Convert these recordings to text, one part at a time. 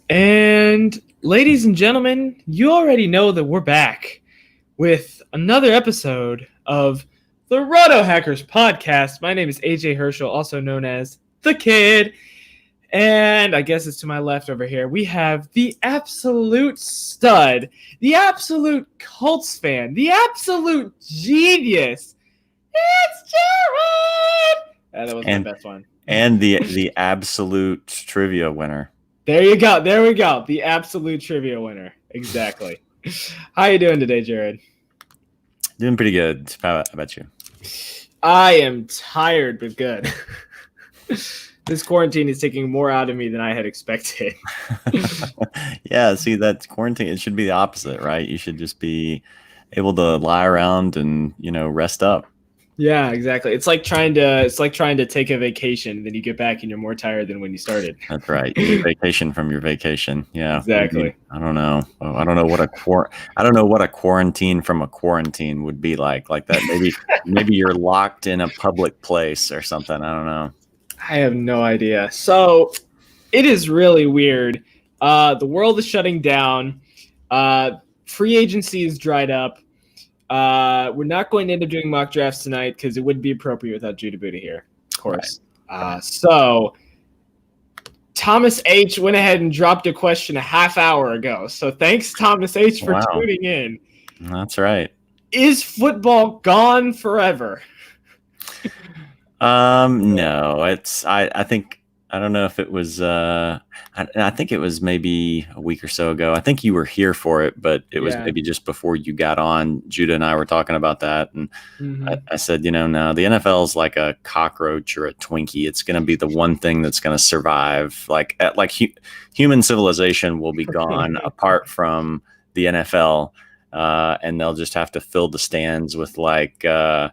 And ladies and gentlemen, you already know that we're back with another episode of the RotoHackers podcast. My name is AJ Herschel, also known as The Kid. And I guess it's to my left over here. We have the absolute stud, the absolute Colts fan, the absolute genius. It's Jared! That was my best one. And the absolute trivia winner. There you go. There we go. The absolute trivia winner. Exactly. How you doing today, Jared? Doing pretty good. How about you? I am tired, but good. This quarantine is taking more out of me than I had expected. Yeah, see, that quarantine, it should be the opposite, right? You should just be able to lie around and, rest up. Yeah, exactly. It's like trying to take a vacation, then you get back and you're more tired than when you started. That's right. You vacation from your vacation. Yeah, exactly. I don't know. I don't know what a quarantine from a quarantine would be like. Like that, maybe you're locked in a public place or something. I don't know. I have no idea. So it is really weird. The world is shutting down. Free agency is dried up. We're not going to end up doing mock drafts tonight because it wouldn't be appropriate without Judahbuddha here, of course. Right. So Thomas H went ahead and dropped a question a half hour ago. So thanks, Thomas H, for tuning in. That's right. Is football gone forever? No, I don't know if it was, I think it was maybe a week or so ago. I think you were here for it, but it was maybe just before you got on. Judah and I were talking about that. And I said, no, the NFL is like a cockroach or a Twinkie. It's going to be the one thing that's going to survive. Human civilization will be gone apart from the NFL. And they'll just have to fill the stands with how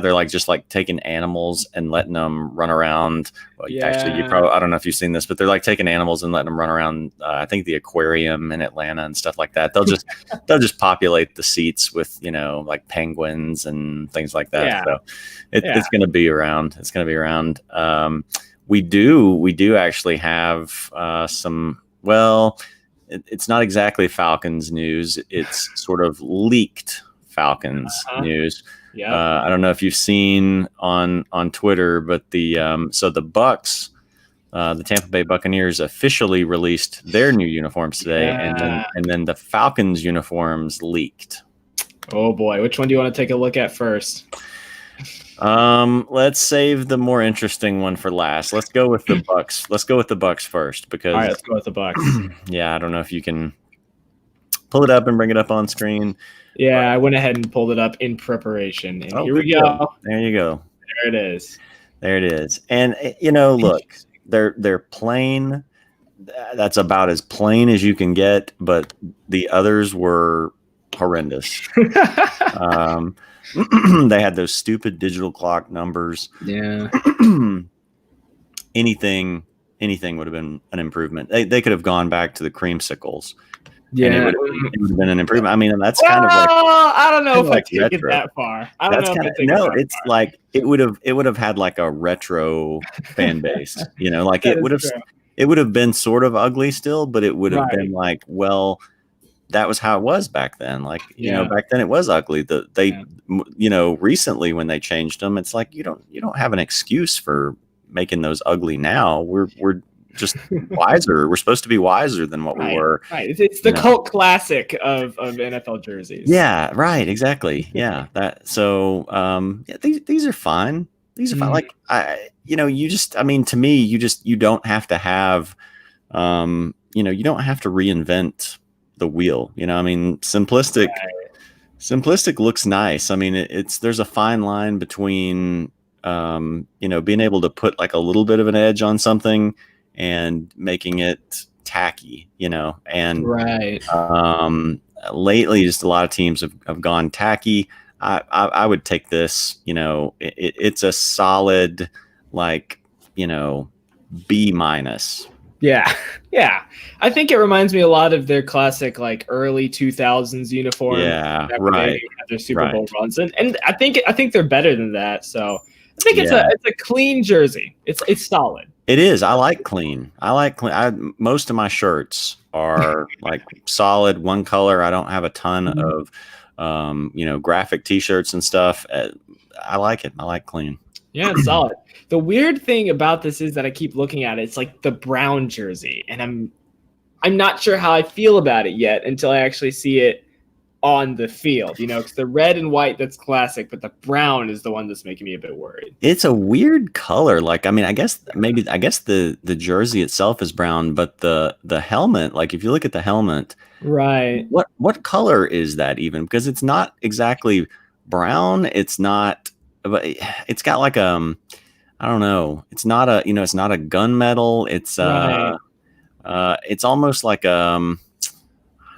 they're just taking animals and letting them run around. Well, actually, I don't know if you've seen this, but they're taking animals and letting them run around. I think the aquarium in Atlanta and stuff like that. They'll just populate the seats with penguins and things like that. Yeah. So it's going to be around. It's going to be around. We do actually have some. Well. It's not exactly Falcons news. It's sort of leaked Falcons news. Yeah. I don't know if you've seen on Twitter, but the Bucs, the Tampa Bay Buccaneers, officially released their new uniforms today, and then the Falcons uniforms leaked. Oh boy, which one do you want to take a look at first? Let's save the more interesting one for last. Let's go with the Bucs. Let's go with the Bucs first because. All right, let's go with the Bucs. Yeah, I don't know if you can pull it up and bring it up on screen. Yeah, I went ahead and pulled it up in preparation. And here we go. There you go. There it is. There it is. And look, they're plain. That's about as plain as you can get. But the others were horrendous. They had those stupid digital clock numbers. Yeah. Anything would have been an improvement. They could have gone back to the creamsicles. Yeah, it would have been an improvement. I mean, that's kind of I don't know if I take it that far. I don't know. It's like it would have had a retro fan base. It would have been sort of ugly still, but it would have been that was how it was back then. Back then it was ugly. Recently when they changed them, it's you don't have an excuse for making those ugly now. We're just wiser. We're supposed to be wiser than what we were. Right. It's the cult classic of NFL jerseys. Yeah. Right. Exactly. Yeah. These are fine. These are fine. To me, you don't have to have, you don't have to reinvent the wheel. Simplistic looks nice. I mean, there's a fine line between, being able to put a little bit of an edge on something and making it tacky, and lately just a lot of teams have gone tacky. I would take this, it's a solid, B minus. Yeah. Yeah. I think it reminds me a lot of their classic, early 2000s uniform. Yeah. Right. Their Super Bowl runs. And I think they're better than that. So I think it's a clean jersey. It's solid. It is. I like clean. Most of my shirts are like solid one color. I don't have a ton of, graphic T-shirts and stuff. I like it. I like clean. Yeah, it's solid. The weird thing about this is that I keep looking at it. It's like the brown jersey, and I'm not sure how I feel about it yet until I actually see it on the field, because the red and white, that's classic, but the brown is the one that's making me a bit worried. It's a weird color. Like, I mean, I guess the jersey itself is brown, but the helmet, like if you look at the helmet, right? What color is that even? Because it's not exactly brown. It's not, but it's got like I don't know. It's not a gunmetal. It's right. It's almost like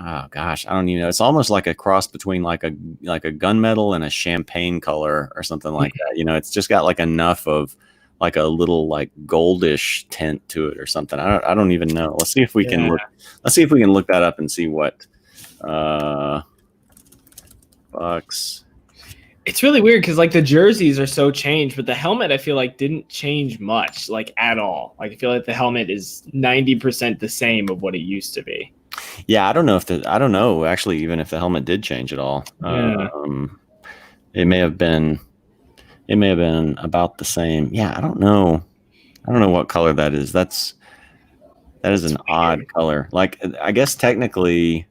oh gosh, I don't even know. It's almost like a cross between like a gunmetal and a champagne color or something like that. It's just got like enough of like a little like goldish tint to it or something. I don't even know. Let's see if we can look. Let's see if we can look that up and see what Bucks. It's really weird because like the jerseys are so changed, but the helmet I feel like didn't change much, like at all. Like I feel like the helmet is 90% the same of what it used to be. Yeah, I don't know actually even if the helmet did change at all. Yeah. It may have been about the same. Yeah, I don't know what color that is. That is an odd color. Like I guess technically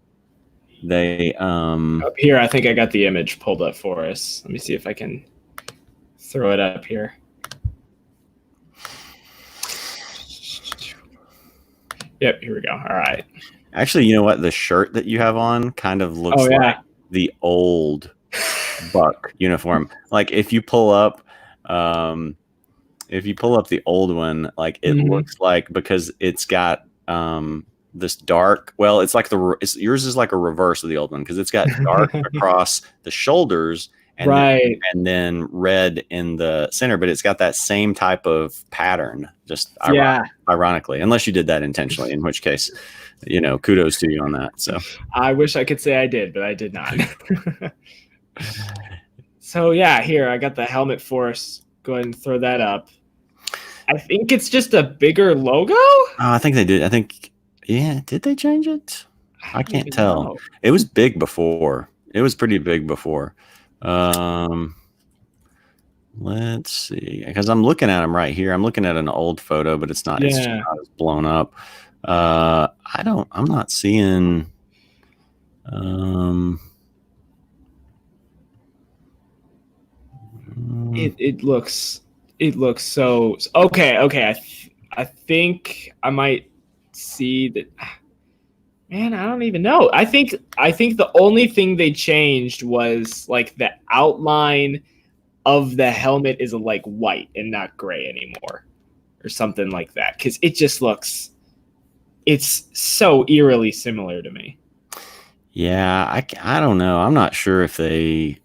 they up here, I think I got the image pulled up for us. Let me see if I can throw it up here. Yep, here we go. All right. Actually, you know what? The shirt that you have on kind of looks like the old Buck uniform. Like if you pull up the old one, like it looks like, because it's got this dark. Well, it's like yours is like a reverse of the old one because it's got dark across the shoulders and then red in the center, but it's got that same type of pattern. Just ironically, unless you did that intentionally, in which case, kudos to you on that. So I wish I could say I did, but I did not. So yeah, here I got the helmet for us. Go ahead and throw that up. I think it's just a bigger logo. Oh, I think they did. Did they change it? I can't tell. Know. It was big before. It was pretty big before. Let's see, because I'm looking at them right here. I'm looking at an old photo, but it's not. It's just not as blown up. I'm not seeing. It looks so okay. I think I might see that. Man, I don't even know. I think the only thing they changed was like the outline of the helmet is like white and not gray anymore, or something like that. Because it just looks, it's so eerily similar to me. Yeah, I don't know. I'm not sure if they.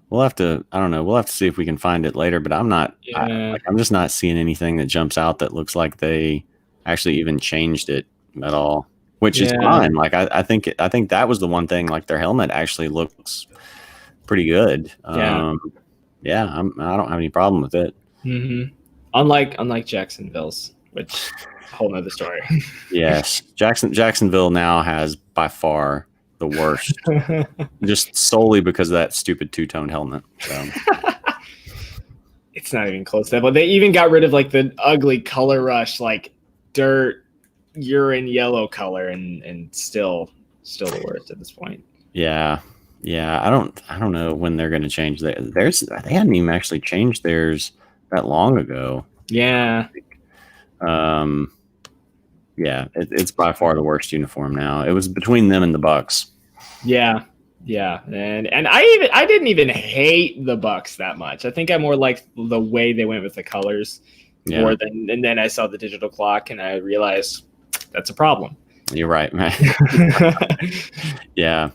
We'll have to. I don't know. We'll have to see if we can find it later. But I'm not. I'm just not seeing anything that jumps out that looks like they actually even changed it at all. Which is fine. Like I think that was the one thing. Like their helmet actually looks pretty good. I don't have any problem with it. Mm-hmm. Unlike Jacksonville's, which whole nother story. Yes, Jacksonville now has by far the worst, just solely because of that stupid two-tone helmet. So. It's not even close to that. But they even got rid of like the ugly color rush, like dirt. Urine yellow color and still the worst at this point. Yeah. I don't know when they're going to change theirs. They hadn't even actually changed theirs that long ago. Yeah. It's by far the worst uniform now. It was between them and the Bucks. Yeah. And I didn't even hate the Bucks that much. I think I more liked the way they went with the colors more than, and then I saw the digital clock and I realized that's a problem. You're right, man. Yeah.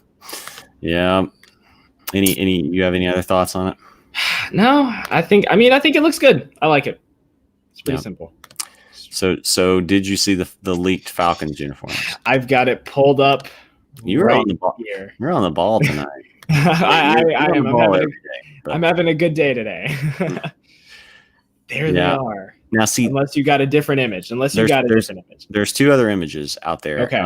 Any you have any other thoughts on it? No, I think it looks good. I like it. It's pretty simple. So did you see the leaked Falcons uniforms? I've got it pulled up. You're on the ball here. You're on the ball tonight. I'm having a good day today. There they are. Now, see, unless you got a different image. There's two other images out there. Okay.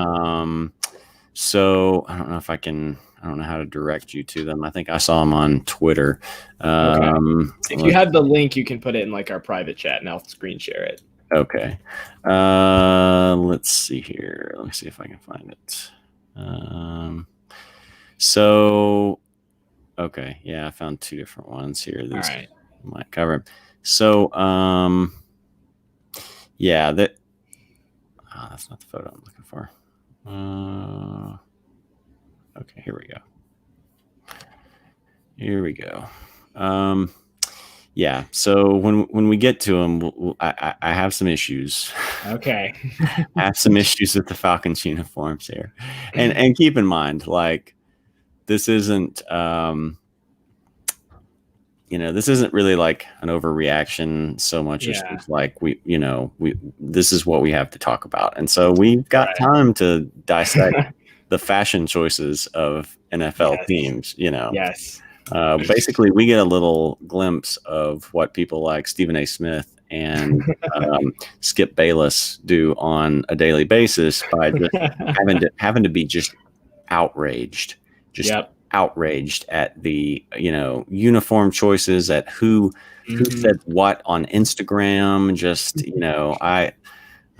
So I don't know if I don't know how to direct you to them. I think I saw them on Twitter. Okay. If you have the link, you can put it in like our private chat, and I'll screen share it. Okay. Let's see here. Let me see if I can find it. Okay. Yeah, I found two different ones here. These all right. Might cover them. So, yeah, that's not the photo I'm looking for. Okay, here we go. Yeah, so when we get to them, I have some issues. Okay. I have some issues with the Falcons uniforms here. And keep in mind, like, this isn't this isn't really like an overreaction so much as like this is what we have to talk about. And so we've got time to dissect the fashion choices of NFL teams, Yes. Basically, we get a little glimpse of what people like Stephen A. Smith and Skip Bayless do on a daily basis by just having to be just outraged, outraged at the uniform choices, at who said what on Instagram. Just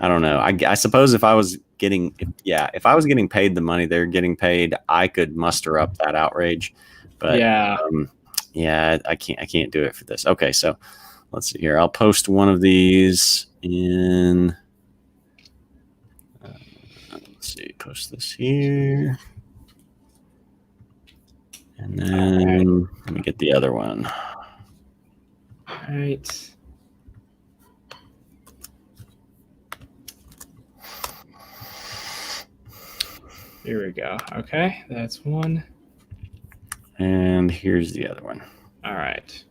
I don't know. I suppose if I was getting paid the money they're getting paid, I could muster up that outrage. But I can't do it for this. Okay, so let's see here. I'll post one of these in. Let's see. Post this here, and then let me get the other one. All right. Here we go. Okay, that's one. And here's the other one. All right.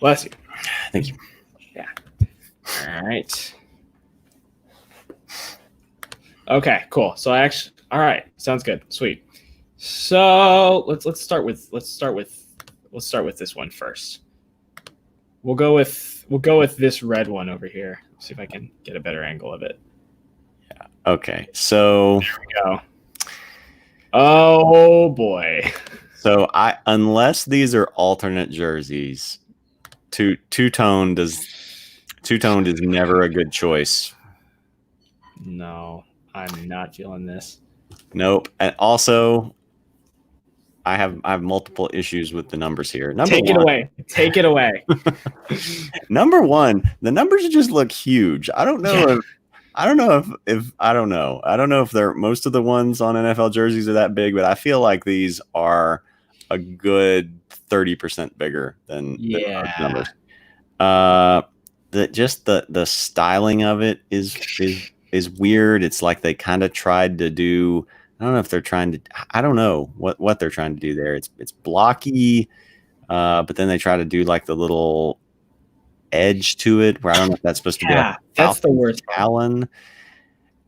Bless you. Thank you. Yeah. All right. Okay, cool. So all right, sounds good. Sweet. So let's start with this one first. We'll go with this red one over here. See if I can get a better angle of it. Yeah. Okay. So there we go. Oh boy. So unless these are alternate jerseys, two-toned is never a good choice. No, I'm not feeling this. Nope. And also, I have multiple issues with the numbers here. Take it away. Number one, the numbers just look huge. I don't know if they're most of the ones on NFL jerseys are that big, but I feel like these are a good 30% bigger than those numbers. The styling of it is weird. It's like they kind of tried to do. I don't know if they're trying to. I don't know what they're trying to do there. It's blocky, but then they try to do like the little edge to it where I don't know if that's supposed to be. Like that's the worst. Talon.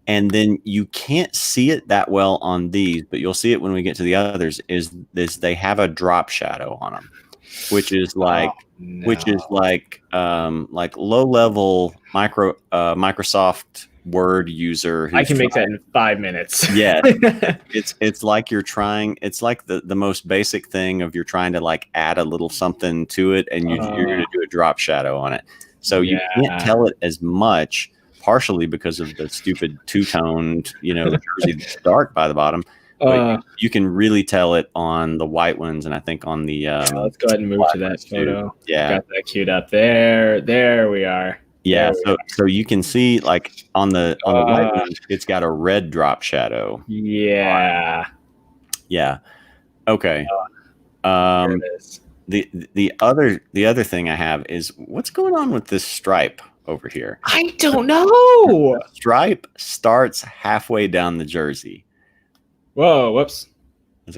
And then you can't see it that well on these, but you'll see it when we get to the others. Is they have a drop shadow on them, which is like low level Microsoft Word user. I can make that in 5 minutes. Yeah, it's like you're trying. It's like the most basic thing of you're trying to like add a little something to it, and you're going to do a drop shadow on it. So you can't tell it as much. Partially because of the stupid two-toned, jersey that's dark by the bottom. But you can really tell it on the white ones, and I think on the. Let's go ahead and move to that photo. Too. Yeah, got that queued up there. There we are. Yeah, so you can see like on the white ones, it's got a red drop shadow. Yeah. Yeah. Okay. The other thing I have is what's going on with this stripe over here? I don't know. The stripe starts halfway down the jersey. Whoa, whoops.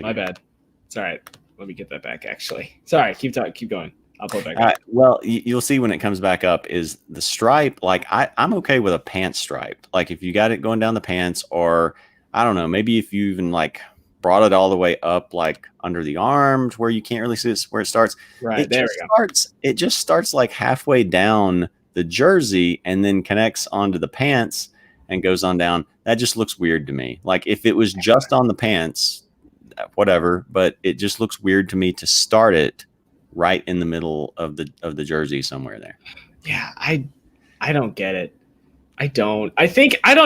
My bad. It's all right. Let me get that back, actually. Sorry, keep going. I'll pull it back up. Well, you'll see when it comes back up is the stripe. Like I'm okay with a pants stripe. Like if you got it going down the pants, or I don't know, maybe if you even like brought it all the way up like under the arm to where you can't really see where it starts. Right, there we go. It just starts like halfway down the jersey and then connects onto the pants and goes on down. That just looks weird to me. Like if it was just on the pants, whatever, but it just looks weird to me to start it right in the middle of the jersey somewhere there. Yeah, I don't get it. I don't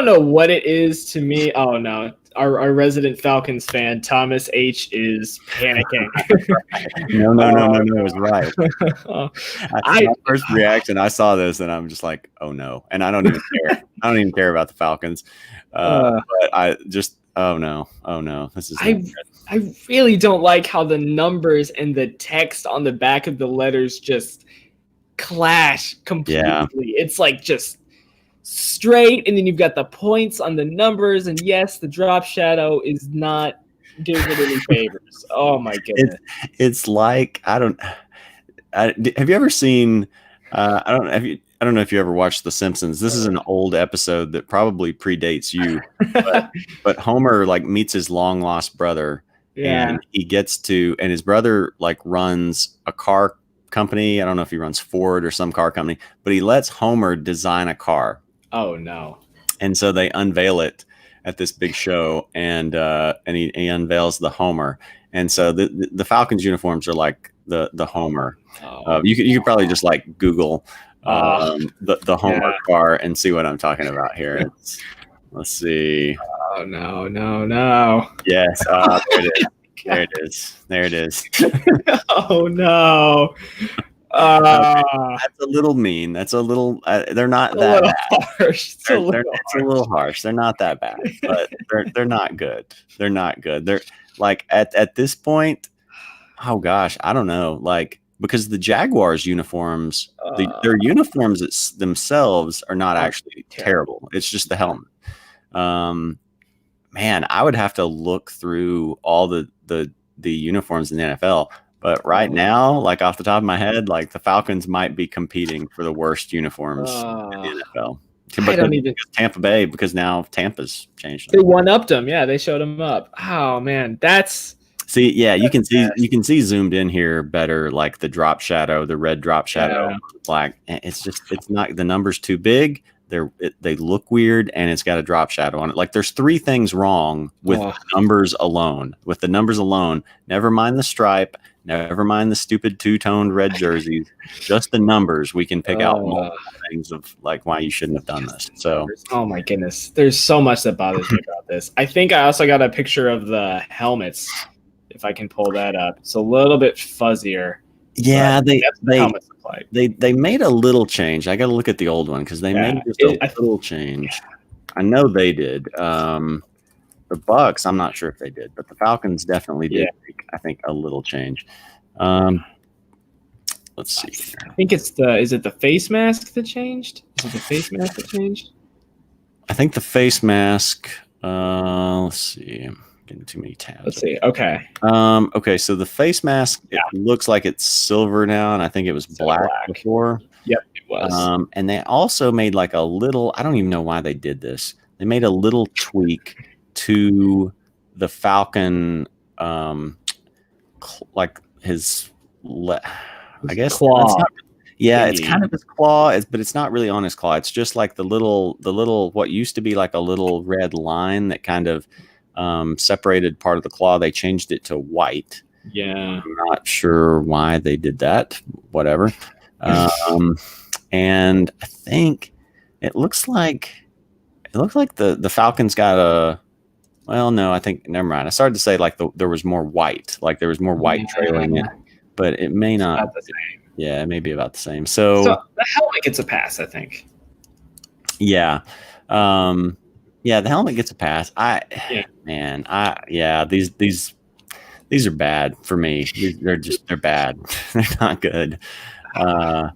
know what it is to me. Oh no, our resident Falcons fan Thomas H is panicking. No, it was right. My first reaction, I saw this and I'm just like, oh no, and I don't even care. I don't even care about the Falcons. But I just, oh no, this is. I really don't like how the numbers and the text on the back of the letters just clash completely. Yeah. It's like just straight, and then you've got the points on the numbers, and yes, the drop shadow is not doing it any favors. Oh my goodness. It's like have you ever seen I don't know if you ever watched The Simpsons. This is an old episode that probably predates you, but Homer like meets his long lost brother. Yeah. And he gets to, and his brother like runs a car company. I don't know if he runs Ford or some car company, but he lets Homer design a car. Oh no. And so they unveil it at this big show, and he unveils the Homer. And so the Falcons uniforms are like the Homer. You could probably just like Google the Homer car and see what I'm talking about here. Let's see. Oh no. Yes. There it is. Oh no. That's a little mean. That's a little. They're not that bad. Harsh. It's a little harsh. They're not that bad, but they're not good. They're not good. They're like at this point. Oh gosh, I don't know. Like because the Jaguars uniforms, their uniforms themselves are not actually terrible. It's just the helmet. Man, I would have to look through all the uniforms in the NFL. But right now, like off the top of my head, like the Falcons might be competing for the worst uniforms in the NFL. I don't even Tampa Bay, because now Tampa's changed. They one-upped them. Yeah, they showed them up. Oh man, you can see zoomed in here better, like the drop shadow, the red drop shadow, black. It's not, the number's too big. They look weird, and it's got a drop shadow on it. Like there's three things wrong with the numbers alone. With the numbers alone, never mind the stripe, never mind the stupid two-toned red jerseys, just the numbers. We can pick out multiple things of like why you shouldn't have done this. So, oh my goodness, there's so much that bothers me about this. I think I also got a picture of the helmets. If I can pull that up, it's a little bit fuzzier. Yeah, they made a little change. I got to look at the old one because they made just a little change. I know they did. The Bucks, I'm not sure if they did, but the Falcons definitely did. I think a little change. Let's see here. I think is it the face mask that changed? Is it the face mask that changed? I think the face mask. Let's see. Getting too many tabs. Let's see. Okay. Okay. So the face mask, it looks like it's silver now, and I think it was black before. Yep, it was. And they also made like a little. I don't even know why they did this. They made a little tweak to the Falcon, like his, I guess claw. It's kind of his claw, but it's not really on his claw. It's just like the little what used to be like a little red line that kind of separated part of the claw. They changed it to white. Yeah, I'm not sure why they did that. Whatever. And I think it looks like the Falcons got a. Well, no, I think never mind. I started to say like there was more white, like there was more white trailing it, but it may not. About the same. Yeah, it may be about the same. So the helmet gets a pass, I think. Yeah. The helmet gets a pass. These are bad for me. They're bad. They're not good. I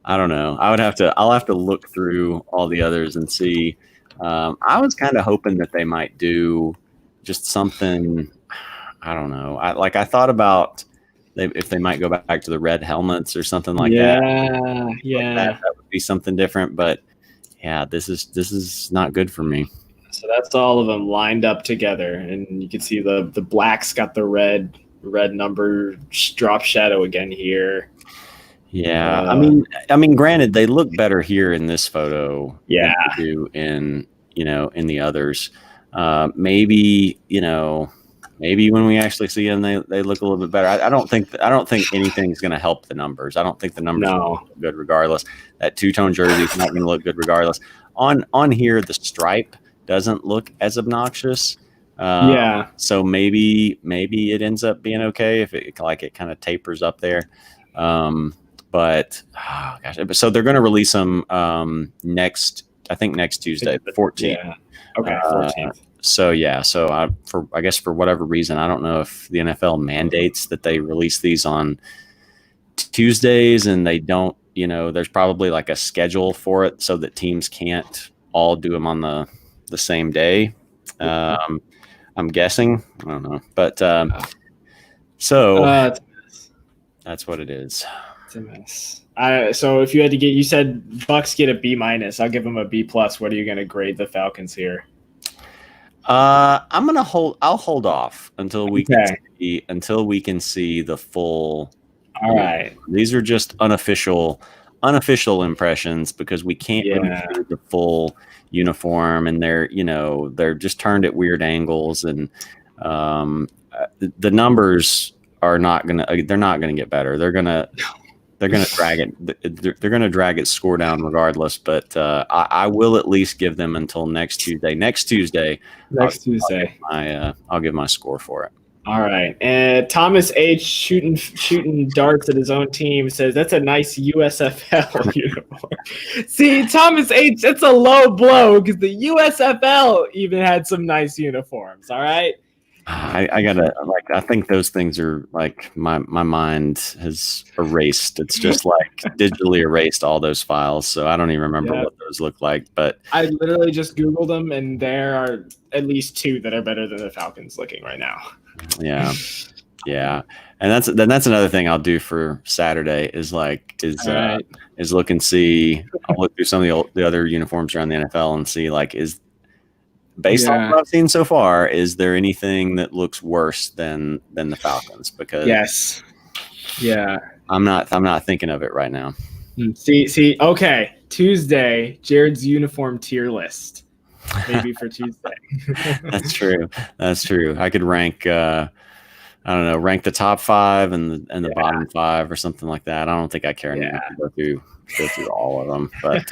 don't know. I'll have to look through all the others and see. I was kind of hoping that they might do just something. I don't know. I thought about if they might go back to the red helmets or something like that. Yeah. That would be something different. But yeah, this is not good for me. So that's all of them lined up together, and you can see the black's got the red number drop shadow again here. Yeah, I mean, granted, they look better here in this photo than they do in the others. Maybe when we actually see them, they look a little bit better. I don't think anything's going to help the numbers. I don't think the numbers will look good regardless. That two-tone jersey is not going to look good regardless. On here, the stripe doesn't look as obnoxious. So maybe it ends up being okay if it kind of tapers up there. But oh gosh, so they're going to release them next Tuesday, the 14th. Yeah. Okay, 14th. I guess for whatever reason, I don't know if the NFL mandates that they release these on Tuesdays, and they don't. There's probably like a schedule for it so that teams can't all do them on the same day. I'm guessing. I don't know, but that's what it is. It's a mess. So if you had to you said Bucks get a B-. I'll give them a B+. What are you going to grade the Falcons here? I'll hold off until we can see the full. All right. These are just unofficial impressions because we can't really see the full uniform, and they're just turned at weird angles, and the numbers are not gonna get better. They're gonna drag it. They're gonna drag its score down regardless. But I will at least give them until next Tuesday. I'll give my score for it. All right. And Thomas H. shooting darts at his own team says that's a nice USFL uniform. See, Thomas H. That's a low blow because the USFL even had some nice uniforms. All right. I think those things are like my mind has erased. It's just like digitally erased all those files. So I don't even remember what those look like, but I literally just Googled them, and there are at least two that are better than the Falcons looking right now. Yeah. And that's another thing I'll do for Saturday is look and see. I'll look through some of the other uniforms around the NFL and see based on what I've seen so far, is there anything that looks worse than the Falcons? Because I'm not thinking of it right now. See, okay. Tuesday, Jared's uniform tier list. Maybe for Tuesday. That's true. I could rank rank the top 5 and the bottom 5 or something like that. I don't think I care enough to go through all of them, but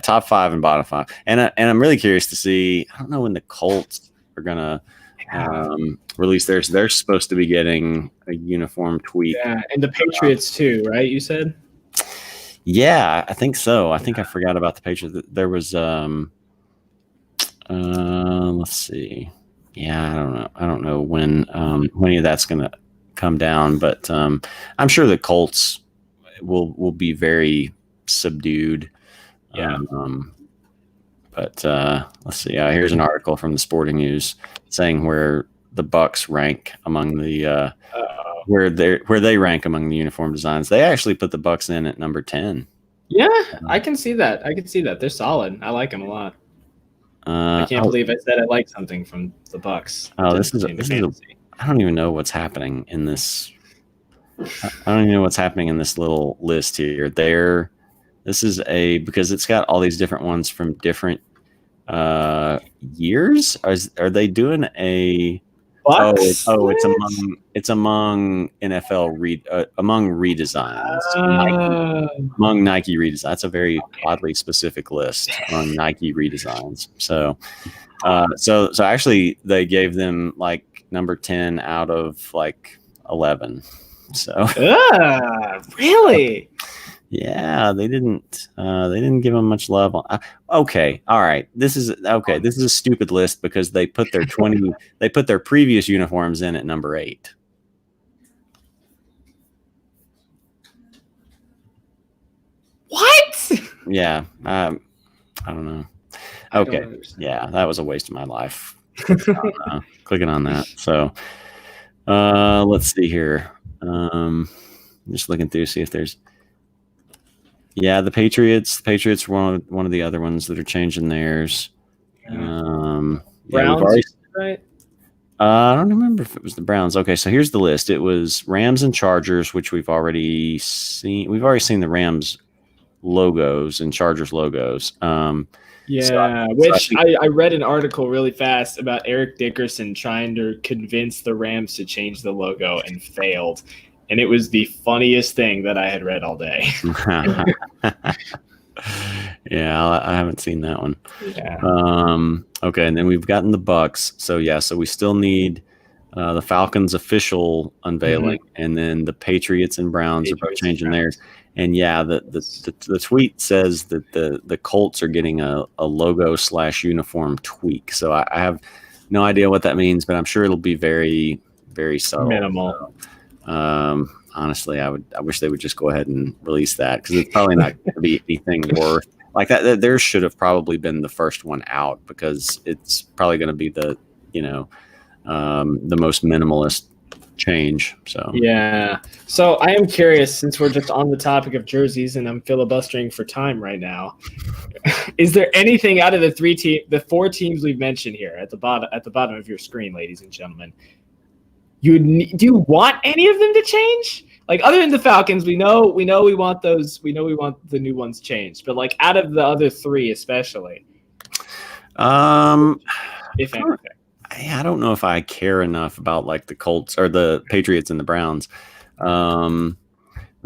top 5 and bottom 5. And I'm really curious to see. I don't know when the Colts are gonna release theirs. They're supposed to be getting a uniform tweak. Yeah, and the Patriots too, right? You said. Yeah, I think so. I think I forgot about the Patriots. There was let's see. Yeah, I don't know when any of that's gonna come down, but I'm sure the Colts will be very subdued. Yeah. But let's see. Here's an article from the Sporting News saying where the Bucks rank among the where they rank among the uniform designs. They actually put the Bucks in at number 10. Yeah, I can see that. They're solid. I like them a lot. I can't believe I said I like something from the Bucks. This is I don't even know what's happening in this. I don't even know what's happening in this little list here. This is because it's got all these different ones from different years. Are they doing a? Bucks? It's among NFL among redesigns. Among Nike redesigns. That's a very oddly specific list on Nike redesigns. So actually they gave them like number 10 out of like 11. So really? Yeah, they didn't give them much love. Okay, all right. This is a stupid list because they put their they put their previous uniforms in at number 8. What? Yeah, I don't know. Okay, yeah, that was a waste of my life. Clicking on that. So, let's see here. Just looking through, see if there's. Yeah, the Patriots. The Patriots were one of the other ones that are changing theirs. Browns, we've already, right? I don't remember if it was the Browns. Okay, so here's the list. It was Rams and Chargers, which we've already seen. We've already seen the Rams logos and Chargers logos. Which I read an article really fast about Eric Dickerson trying to convince the Rams to change the logo and failed. And it was the funniest thing that I had read all day. Yeah, I haven't seen that one. Yeah. Okay, and then we've gotten the Bucks. So we still need the Falcons official unveiling, and then the Patriots and Browns are both changing theirs. And the tweet says that the Colts are getting a logo / uniform tweak. So I have no idea what that means, but I'm sure it'll be very, very subtle. Minimal. So, honestly, I wish they would just go ahead and release that, because it's probably not going to be anything worth like that. Theirs should have probably been the first one out, because it's probably going to be the most minimalist change. So I am curious, since we're just on the topic of jerseys and I'm filibustering for time right now, is there anything out of the four teams we've mentioned here at the bottom of your screen, ladies and gentlemen, do you want any of them to change? Like, other than the Falcons, we know we want those. We know we want the new ones changed. But like, out of the other three, especially, if anything. I don't know if I care enough about like the Colts or the Patriots and the Browns. The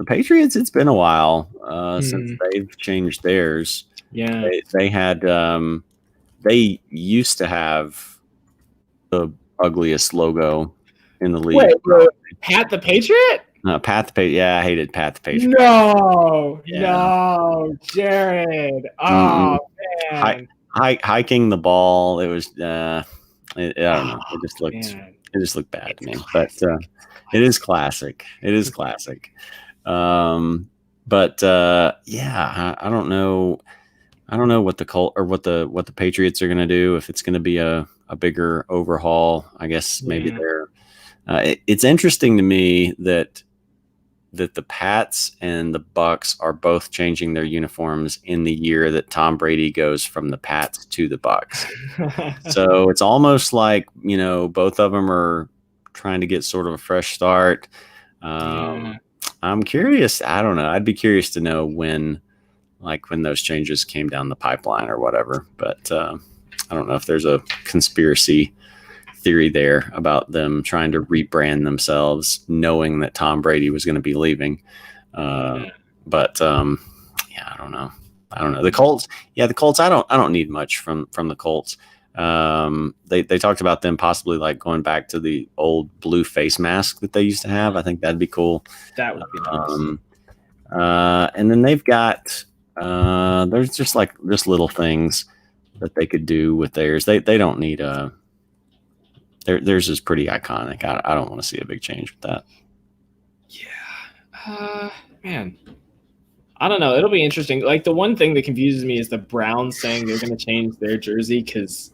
Patriots, it's been a while since they've changed theirs. Yeah, they had they used to have the ugliest logo in the league. Wait, Pat the Patriot? Pat the Patriot. Yeah, I hated Pat the Patriot. No, Jared. Oh man, hiking the ball. It was. I don't know. It just looked bad to me. But it is classic. It is classic. But I don't know. I don't know what the Colt or what the Patriots are going to do. If it's going to be a bigger overhaul, I guess maybe they're. It's interesting to me that the Pats and the Bucks are both changing their uniforms in the year that Tom Brady goes from the Pats to the Bucks. So it's almost like, both of them are trying to get sort of a fresh start. I'm curious. I don't know. I'd be curious to know when those changes came down the pipeline or whatever. But I don't know if there's a conspiracy theory there about them trying to rebrand themselves, knowing that Tom Brady was going to be leaving. But I don't know. The Colts. Yeah, the Colts. I don't need much from the Colts. They talked about them possibly like going back to the old blue face mask that they used to have. I think that'd be cool. That would be nice. And then they've got there's just little things that they could do with theirs. They don't need a. Theirs is pretty iconic. I don't want to see a big change with that. Yeah. Man. I don't know. It'll be interesting. Like, the one thing that confuses me is the Browns saying they're going to change their jersey because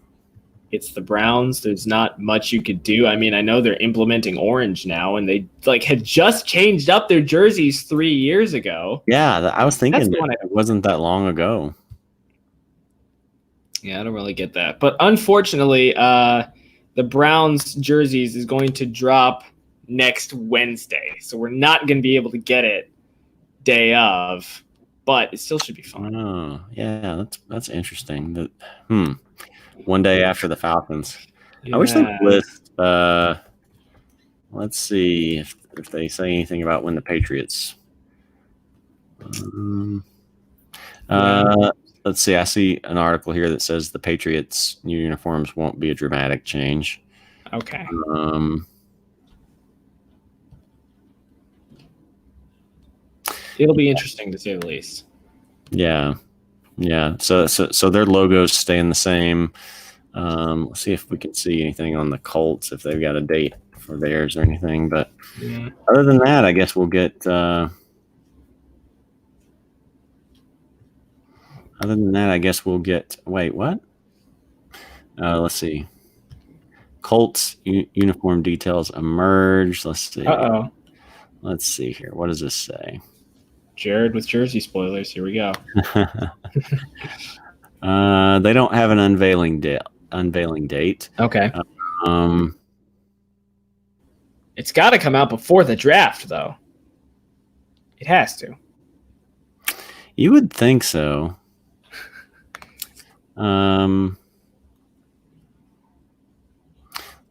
it's the Browns. There's not much you could do. I mean, I know they're implementing orange now, and they had just changed up their jerseys 3 years ago. Yeah, I was thinking it wasn't that long ago. Yeah, I don't really get that. But unfortunately, the Browns jerseys is going to drop next Wednesday. So we're not going to be able to get it day of, but it still should be fun. Oh, yeah, that's interesting. One day after the Falcons. Yeah. I wish they would list, let's see if they say anything about when the Patriots. Let's see. I see an article here that says the Patriots' new uniforms won't be a dramatic change. Okay. It'll be interesting to say the least. Yeah. So their logos staying the same. Let's see if we can see anything on the Colts, if they've got a date for theirs or anything. But other than that, I guess we'll get. Wait, what? Let's see. Colts uniform details emerge. Let's see. Uh-oh. Let's see here. What does this say? Jared with jersey spoilers. Here we go. They don't have an unveiling date. Okay. Um, It's got to come out before the draft, though. It has to. You would think so.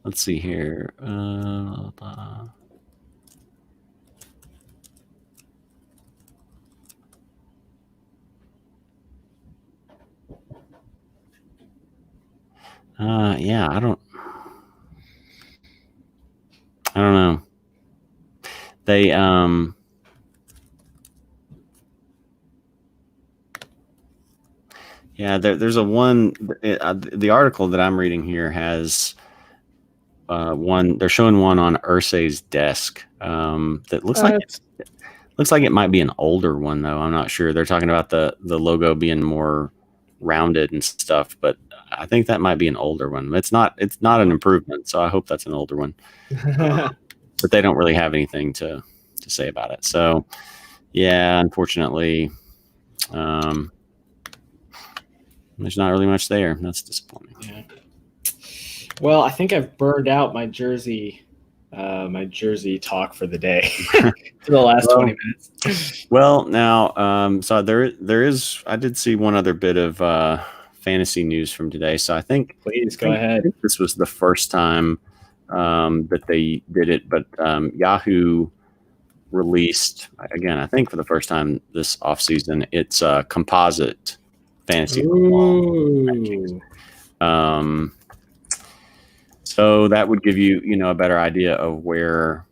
Let's see here. Yeah, I don't know. They yeah, there's a one. The article that I'm reading here has one. They're showing one on Ursay's desk. That looks like it might be an older one though. I'm not sure. They're talking about the logo being more rounded and stuff, but I think that might be an older one. It's not an improvement, so I hope that's an older one. But they don't really have anything to say about it. So yeah, unfortunately, there's not really much there. That's disappointing. Yeah. Well, I think I've burned out my jersey talk for the day for the last 20 minutes. Well, now, so there is. I did see one other bit of fantasy news from today. So I think. Please go ahead. I think this was the first time that they did it, but Yahoo released again. I think for the first time this offseason, it's a composite fantasy football rankings. So that would give you, a better idea of where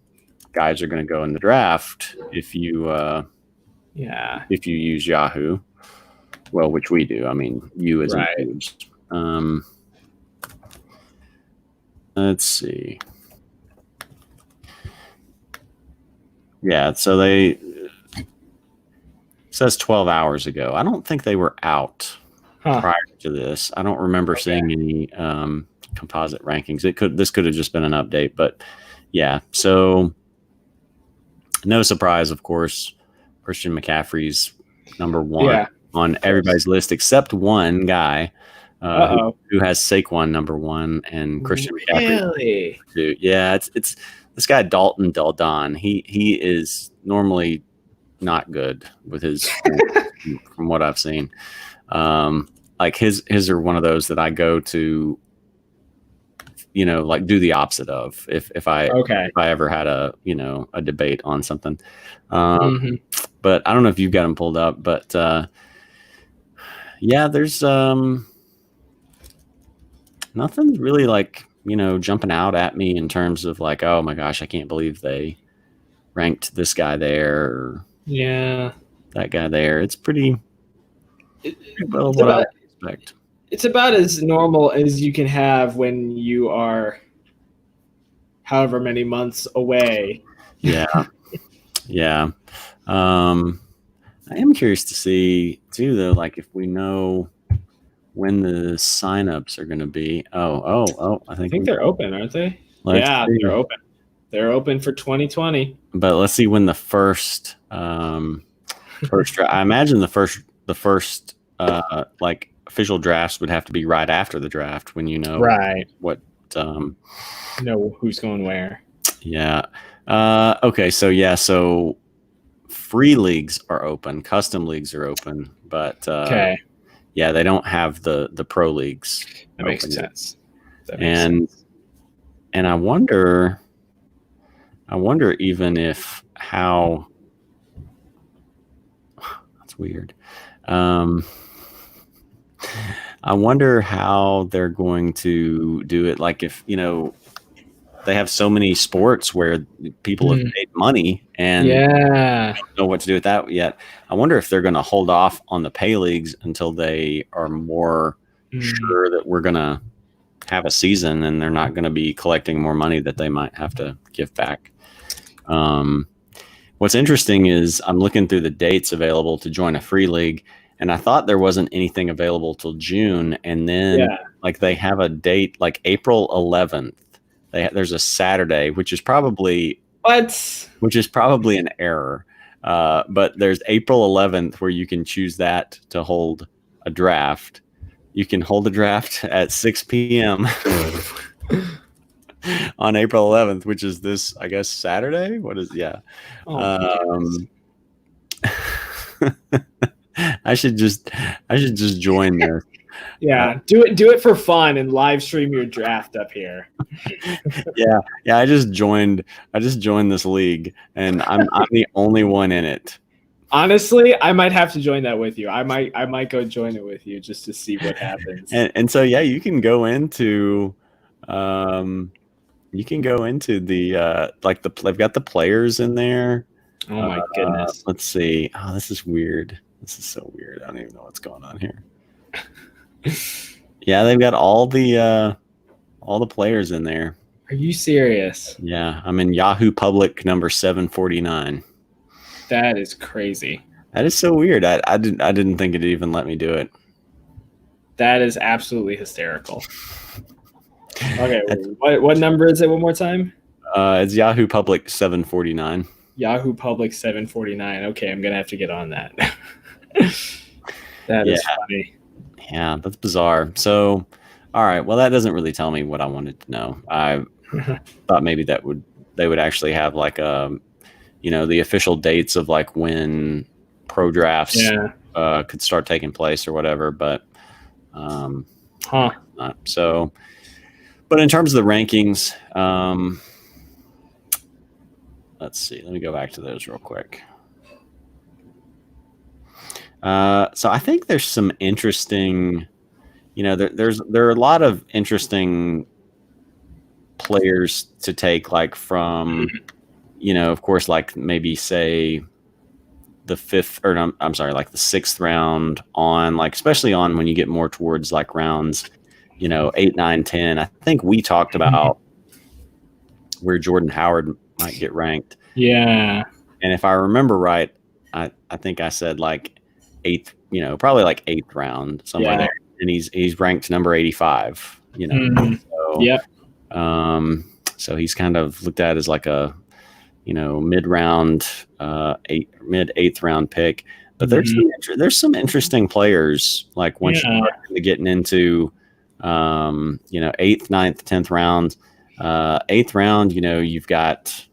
guys are going to go in the draft if you use Yahoo. Well, which we do. I mean, you as right. a let's see. Yeah, so it says 12 hours ago. I don't think they were out prior to this. I don't remember seeing any composite rankings. This could have just been an update, but yeah. So no surprise, of course, Christian McCaffrey's number one on everybody's list except one guy who has Saquon number one and Christian McCaffrey. Really? Yeah, it's this guy Dalton Del Don. He is normally not good with his from what I've seen. Like his are one of those that I go to, like do the opposite of if I ever had a debate on something. But I don't know if you've got them pulled up, but yeah, there's nothing's really like, jumping out at me in terms of like, oh my gosh, I can't believe they ranked this guy there or that guy there. It's pretty well what I expect. It's about as normal as you can have when you are however many months away. Yeah. Yeah. I am curious to see too, though, like if we know when the signups are going to be. I think they're open, aren't they? Yeah, see. They're open. They're open for 2020. But let's see when the first draft. I imagine the first like official drafts would have to be right after the draft when what who's going where. Yeah. Okay. So free leagues are open, custom leagues are open, but yeah, they don't have the pro leagues. That makes sense. And I wonder even if how that's weird. I wonder how they're going to do it. Like if, they have so many sports where people have paid money and don't know what to do with that yet. I wonder if they're going to hold off on the pay leagues until they are more sure that we're going to have a season and they're not going to be collecting more money that they might have to give back. What's interesting is I'm looking through the dates available to join a free league, and I thought there wasn't anything available till June. And then like they have a date like April 11th. There's a Saturday, which is probably an error. But there's April 11th where you can choose that to hold a draft. You can hold the draft at 6 p.m. on April 11th, which is this, I guess, Saturday. What is? Yeah. I should just join this. Yeah, do it for fun and live stream your draft up here. Yeah. I just joined this league, and I'm the only one in it. Honestly, I might have to join that with you. I might go join it with you just to see what happens. And so yeah, you can go into the they've got the players in there. Oh my goodness. Let's see. Oh, this is weird. This is so weird. I don't even know what's going on here. Yeah, they've got all the players in there. Are you serious? Yeah, I'm in Yahoo Public number 749. That is crazy. That is so weird. I didn't think it'd even let me do it. That is absolutely hysterical. Okay, what number is it one more time? It's Yahoo Public 749. Yahoo Public 749. Okay, I'm going to have to get on that. That is funny. Yeah, that's bizarre. So, all right. Well, that doesn't really tell me what I wanted to know. I thought maybe they would actually have like the official dates of like when pro drafts could start taking place or whatever. But not. So, but in terms of the rankings, let's see. Let me go back to those real quick. So I think there's some interesting, there are a lot of interesting players to take, like from, of course, like maybe say the the sixth round on, like, especially on when you get more towards like rounds, 8, 9, 10. I think we talked about where Jordan Howard might get ranked. Yeah. And if I remember right, I think I said like eighth, probably like 8th round, somewhere there. And he's ranked number 85, So, so he's kind of looked at as like a, mid-round, mid 8th round pick. But there's some interesting players, like once you start getting into, 8th, 9th, 10th round. 8th round, you've got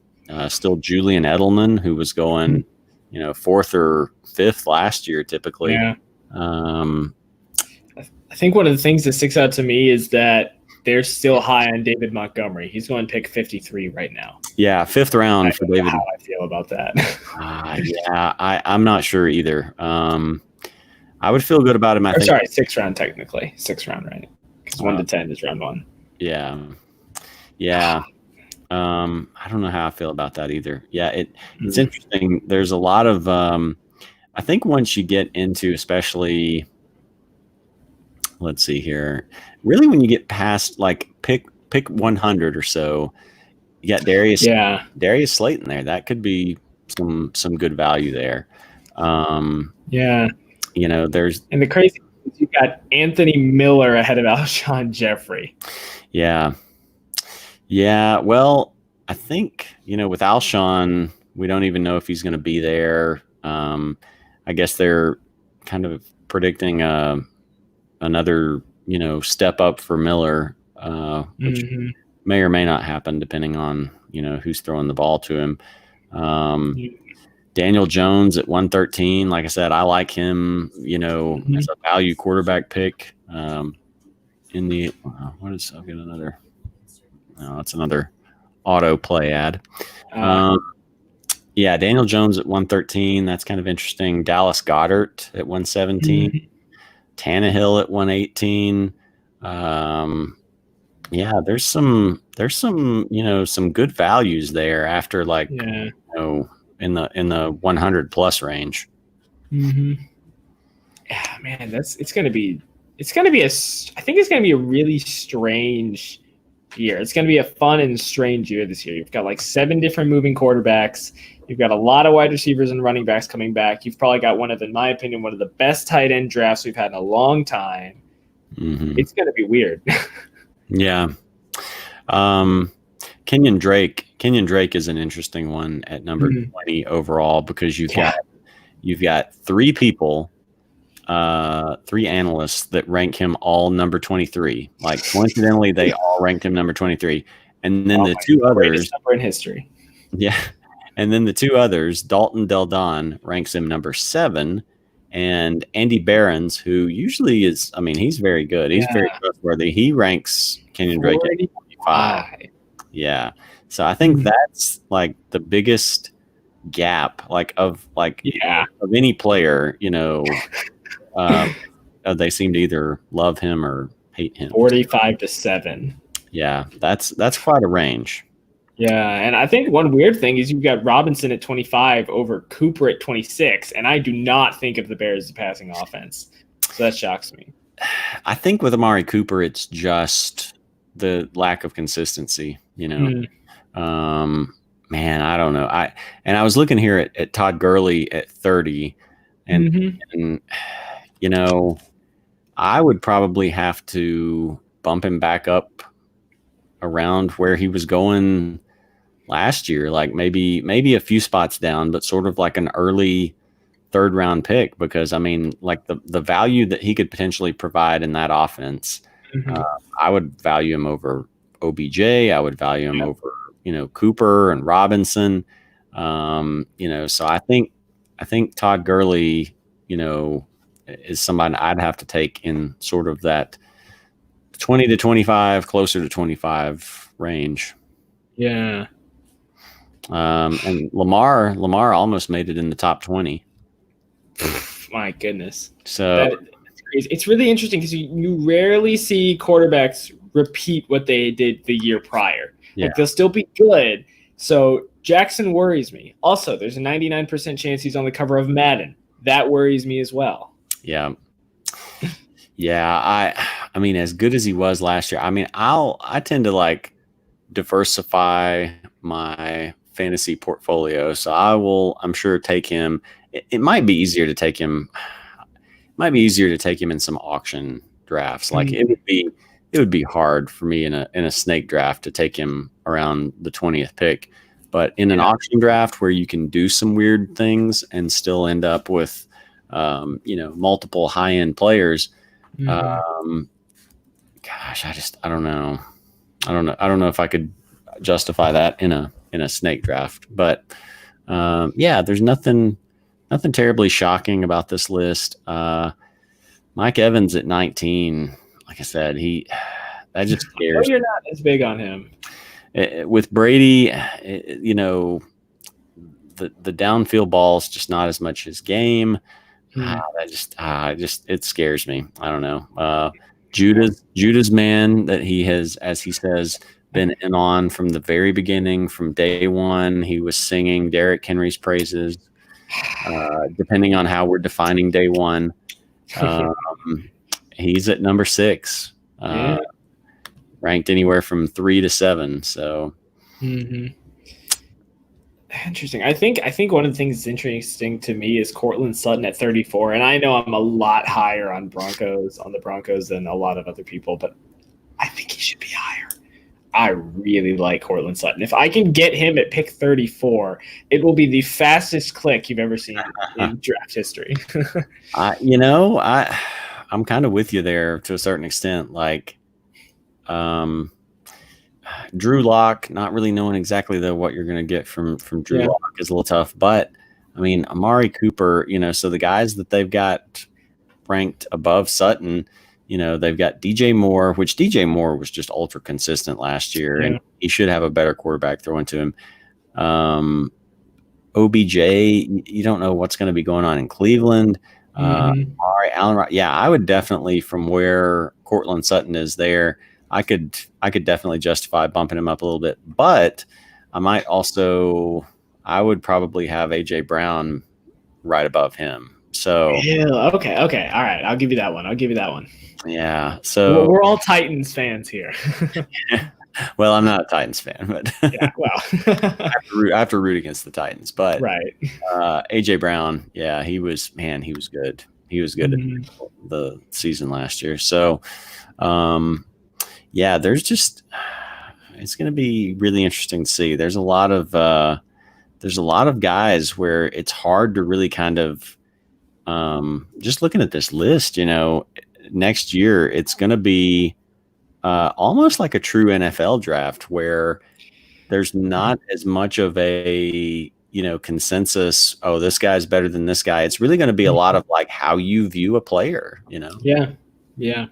still Julian Edelman, who was going, 4th or 5th last year, typically. Yeah. I think one of the things that sticks out to me is that they're still high on David Montgomery. He's going pick 53 right now. Yeah, 5th round for David. How I feel about that. I'm not sure either. I would feel good about him. Sorry, 6th round technically. 6th round, right? Because 1 to 10 is round 1. Yeah. I don't know how I feel about that either. Yeah, it's interesting. There's a lot of I think once you get into, especially, let's see here, really when you get past like pick 100 or so, you got Darius Slayton there. That could be some good value there. There's, and the crazy thing is you got Anthony Miller ahead of Alshon Jeffrey. Yeah. Well, I think, with Alshon, we don't even know if he's going to be there. I guess they're kind of predicting another, step up for Miller, which may or may not happen depending on, who's throwing the ball to him. Daniel Jones at 113. Like I said, I like him, as a value quarterback pick. I'll get another. No, it's another auto play ad. Daniel Jones at 113. That's kind of interesting. Dallas Goedert at 117. Tannehill at 118. There's some some good values there after in the 100 plus range. Yeah, man, I think it's gonna be a really strange year. It's going to be a fun and strange year this year. You've got like 7 different moving quarterbacks. You've got a lot of wide receivers and running backs coming back. You've probably got in my opinion, one of the best tight end drafts we've had in a long time. It's going to be weird. Yeah. Kenyon Drake is an interesting one at number 20 overall, because you've got 3 people analysts that rank him all number 23. Like coincidentally, they all ranked him number 23. And then the two others number in history. Yeah. And then the two others, Dalton Del Don ranks him number 7. And Andy Behrens, who usually is, I mean, he's very good. He's very trustworthy. He ranks Kenyon Drake at 45. Yeah. So I think that's like the biggest gap, of any player, they seem to either love him or hate him. 45-7. Yeah, that's quite a range. Yeah, and I think one weird thing is you've got Robinson at 25 over Cooper at 26, and I do not think of the Bears as a passing offense. So that shocks me. I think with Amari Cooper, it's just the lack of consistency, Man, I don't know. I was looking here at Todd Gurley at 30, and I would probably have to bump him back up around where he was going last year, like maybe a few spots down, but sort of like an early 3rd round pick, because I mean, like the value that he could potentially provide in that offense, I would value him over OBJ. I would value him over, Cooper and Robinson. So I think Todd Gurley, is somebody I'd have to take in sort of that 20 to 25, closer to 25 range. Yeah. And Lamar almost made it in the top 20. My goodness. So that's crazy. It's really interesting because you rarely see quarterbacks repeat what they did the year prior. Yeah. Like they'll still be good. So Jackson worries me. Also, there's a 99% chance he's on the cover of Madden. That worries me as well. Yeah. Yeah, I mean, as good as he was last year, I mean, I tend to diversify my fantasy portfolio. So I'm sure take him. It might be easier to take him. In some auction drafts. Like it would be hard for me in a snake draft to take him around the 20th pick. But in an auction draft where you can do some weird things and still end up with, multiple high-end players, gosh, I don't know. I don't know if I could justify that in a snake draft, but there's nothing terribly shocking about this list. Mike Evans at 19, like I said, that just scares me. You're not as big on him. With Brady, the downfield ball is just not as much his game. It scares me. I don't know. Judah's man that he has, as he says, been in on from the very beginning, from day one. He was singing Derrick Henry's praises, depending on how we're defining day one. He's at number 6, ranked anywhere from 3 to 7. So interesting. I think one of the things that's interesting to me is Cortland Sutton at 34, and I know I'm a lot higher on the Broncos than a lot of other people, but I think he should be higher. I really like Cortland Sutton. If I can get him at pick 34, it will be the fastest click you've ever seen in draft history. I'm kind of with you there to a certain extent. Like, Drew Lock, not really knowing exactly what you're going to get from Drew Lock is a little tough. But I mean, Amari Cooper, so the guys that they've got ranked above Sutton, they've got DJ Moore, which DJ Moore was just ultra consistent last year, and he should have a better quarterback throwing to him. OBJ, you don't know what's going to be going on in Cleveland. All right, Allen. Yeah, I would definitely, from where Cortland Sutton is there, I could definitely justify bumping him up a little bit, but I would probably have AJ Brown right above him. So okay, all right, I'll give you that one. Yeah, so we're all Titans fans here. Well, I'm not a Titans fan, but I have to root against the Titans. But right, AJ Brown, he was good. He was good at the season last year. So, there's just it's going to be really interesting to see. There's a lot of guys where it's hard to really kind of just looking at this list, next year it's going to be almost like a true NFL draft where there's not as much of a consensus. Oh, this guy's better than this guy. It's really going to be a lot of like how you view a player. Yeah.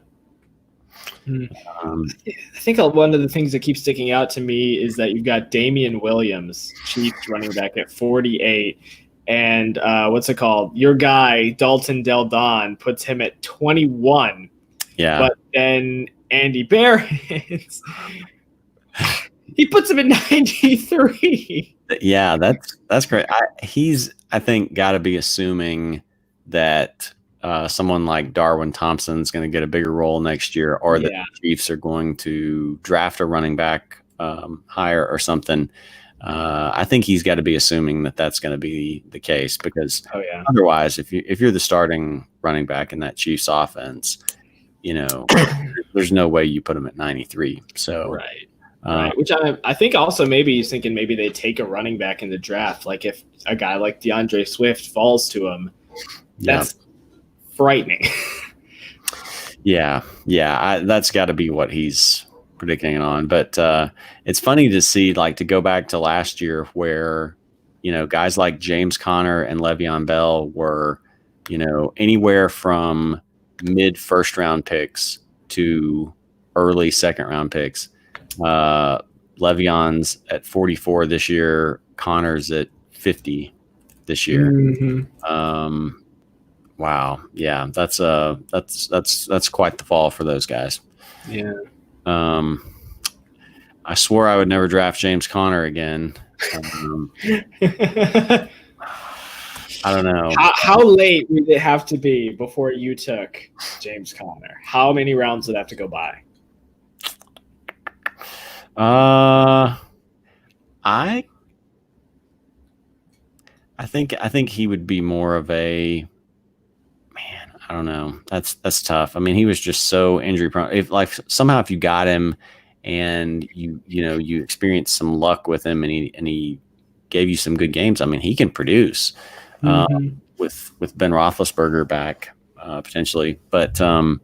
I think one of the things that keeps sticking out to me is that you've got Damian Williams, Chiefs running back at 48, and what's it called? Your guy Dalton Del Don puts him at 21. Yeah, but then Andy Barrett, he puts him at 93. Yeah, that's great. I think got to be assuming that someone like Darwin Thompson's going to get a bigger role next year, or that the Chiefs are going to draft a running back higher or something. I think he's got to be assuming that that's going to be the case, because otherwise, if you're the starting running back in that Chiefs offense, there's no way you put him at 93. So right. Which I think also maybe he's thinking maybe they take a running back in the draft. Like if a guy like DeAndre Swift falls to him, that's frightening. That's got to be what he's predicting it on. But it's funny to see, like, to go back to last year where, guys like James Conner and Le'Veon Bell were, anywhere from mid first round picks to early second round picks. Le'Veon's at 44 this year. Connor's at 50 this year. Mm-hmm. Wow. Yeah, that's quite the fall for those guys. Yeah. I swore I would never draft James Conner again. I don't know. How late would it have to be before you took James Conner? How many rounds would have to go by? I think he would be more of a man. I don't know. That's tough. I mean, he was just so injury prone. If you got him and you experienced some luck with him and he gave you some good games, I mean, he can produce with Ben Roethlisberger back potentially. But I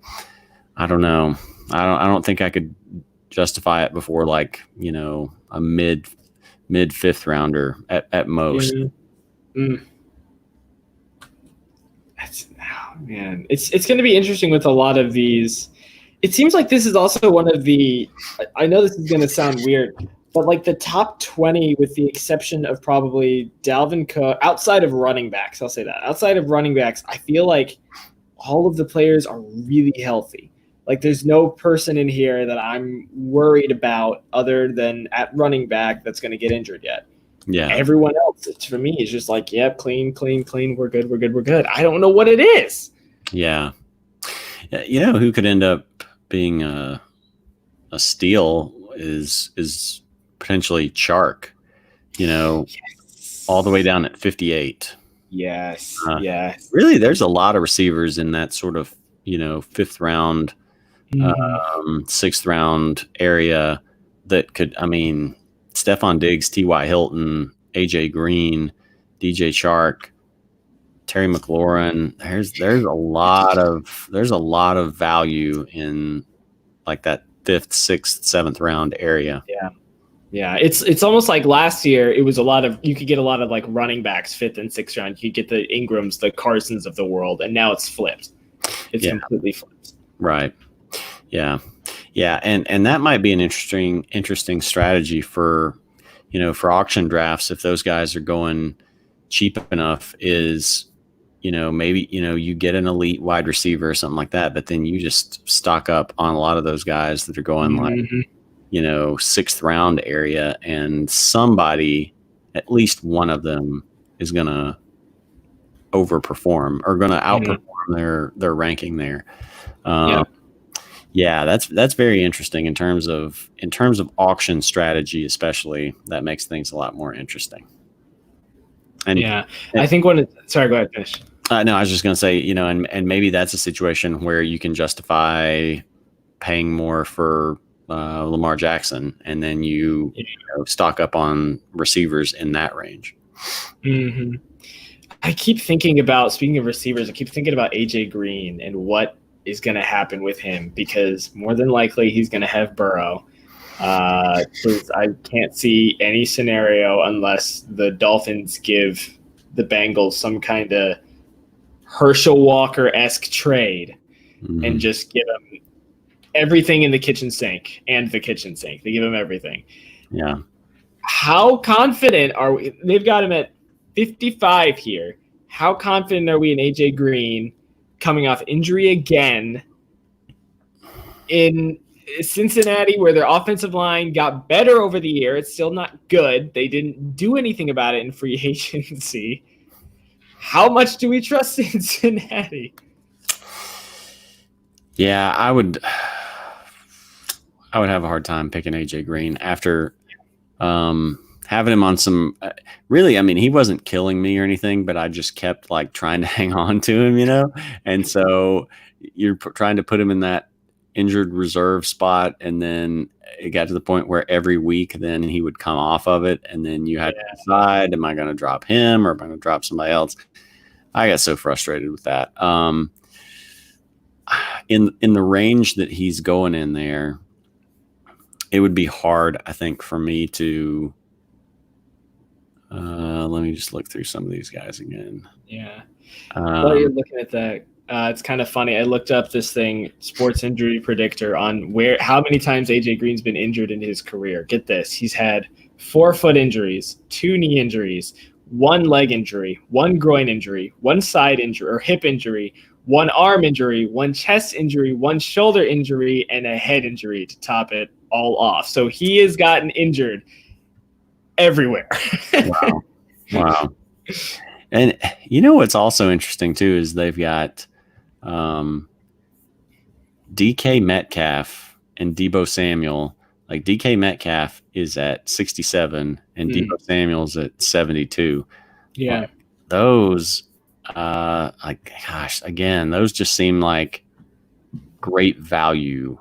don't know. I don't think I could justify it before a mid fifth rounder at most. Man, it's going to be interesting with a lot of these. It seems like this is also one of the, I know this is going to sound weird, but like the top 20, with the exception of probably Dalvin Cook, outside of running backs, I'll say that. Outside of running backs, I feel like all of the players are really healthy. Like there's no person in here that I'm worried about other than at running back that's going to get injured yet. Yeah. Everyone else, for me, is just like, yep, clean. We're good. I don't know what it is. Yeah. Who could end up being a steal is potentially Chark, all the way down at 58. Yes. Really, there's a lot of receivers in that sort of, fifth round, sixth round area that could, Stephon Diggs, T.Y. Hilton, A.J. Green, DJ Chark, Terry McLaurin. There's a lot of value in like that fifth, sixth, seventh round area. Yeah. It's almost like last year it was you could get a lot of like running backs fifth and sixth round. You could get the Ingrams, the Carsons of the world, and now it's flipped. It's completely flipped. Right. Yeah. Yeah. And that might be an interesting strategy for auction drafts. If those guys are going cheap enough, is, maybe, you get an elite wide receiver or something like that, but then you just stock up on a lot of those guys that are going sixth round area, and somebody, at least one of them, is going to overperform or going to outperform their ranking there. Yeah, that's very interesting in terms of auction strategy, especially. That makes things a lot more interesting. And I think sorry, go ahead, finish. No, I was just going to say, and maybe that's a situation where you can justify paying more for Lamar Jackson, and then you stock up on receivers in that range. Mm-hmm. I keep thinking about, speaking of receivers, I keep thinking about AJ Green and what is going to happen with him, because more than likely he's going to have Burrow. Because I can't see any scenario unless the Dolphins give the Bengals some kind of Herschel Walker-esque trade and just give him everything in the kitchen sink and the kitchen sink. They give him everything. Yeah. How confident are we? They've got him at 55 here. How confident are we in AJ Green coming off injury again in Cincinnati, where their offensive line got better over the year? It's still not good. They didn't do anything about it in free agency. How much do we trust Cincinnati? Yeah, I would have a hard time picking AJ Green after having him on some really, I mean, he wasn't killing me or anything, but I just kept like trying to hang on to him, you know? And so you're trying to put him in that injured reserve spot, and then it got to the point where every week then he would come off of it, and then you had to decide, am I going to drop him or am I going to drop somebody else? I got so frustrated with that. In the range that he's going in there, it would be hard, I think, for me to let me just look through some of these guys again. Yeah. While you're looking at that, it's kind of funny. I looked up this thing, Sports Injury Predictor, on how many times AJ Green's been injured in his career. Get this. He's had 4 foot injuries, 2 knee injuries, 1 leg injury, 1 groin injury, 1 side injury or hip injury, 1 arm injury, 1 chest injury, 1 shoulder injury, and a head injury to top it all off. So he has gotten injured everywhere. Wow. And you know what's also interesting too is they've got DK Metcalf and Deebo Samuel. Like DK Metcalf is at 67 and Deebo Samuel's at 72. Yeah. Like those again, those just seem like great value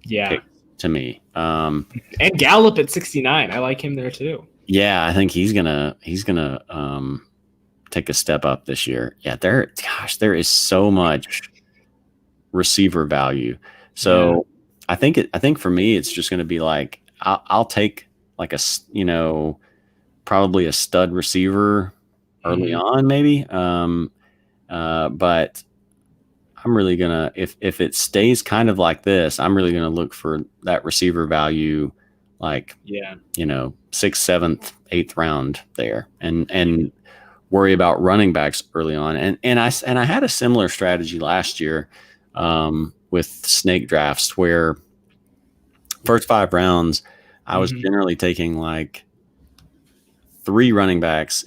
to me. And Gallup at 69. I like him there too. Yeah, I think he's gonna take a step up this year. Yeah, there is so much receiver value. So I think for me, it's just going to be like, I'll take like probably a stud receiver early on, maybe. But I'm really gonna, if it stays kind of like this, I'm really gonna look for that receiver value, like 6th, 7th, 8th round there, and worry about running backs early on. And I had a similar strategy last year with snake drafts, where first 5 rounds I was generally taking like 3 running backs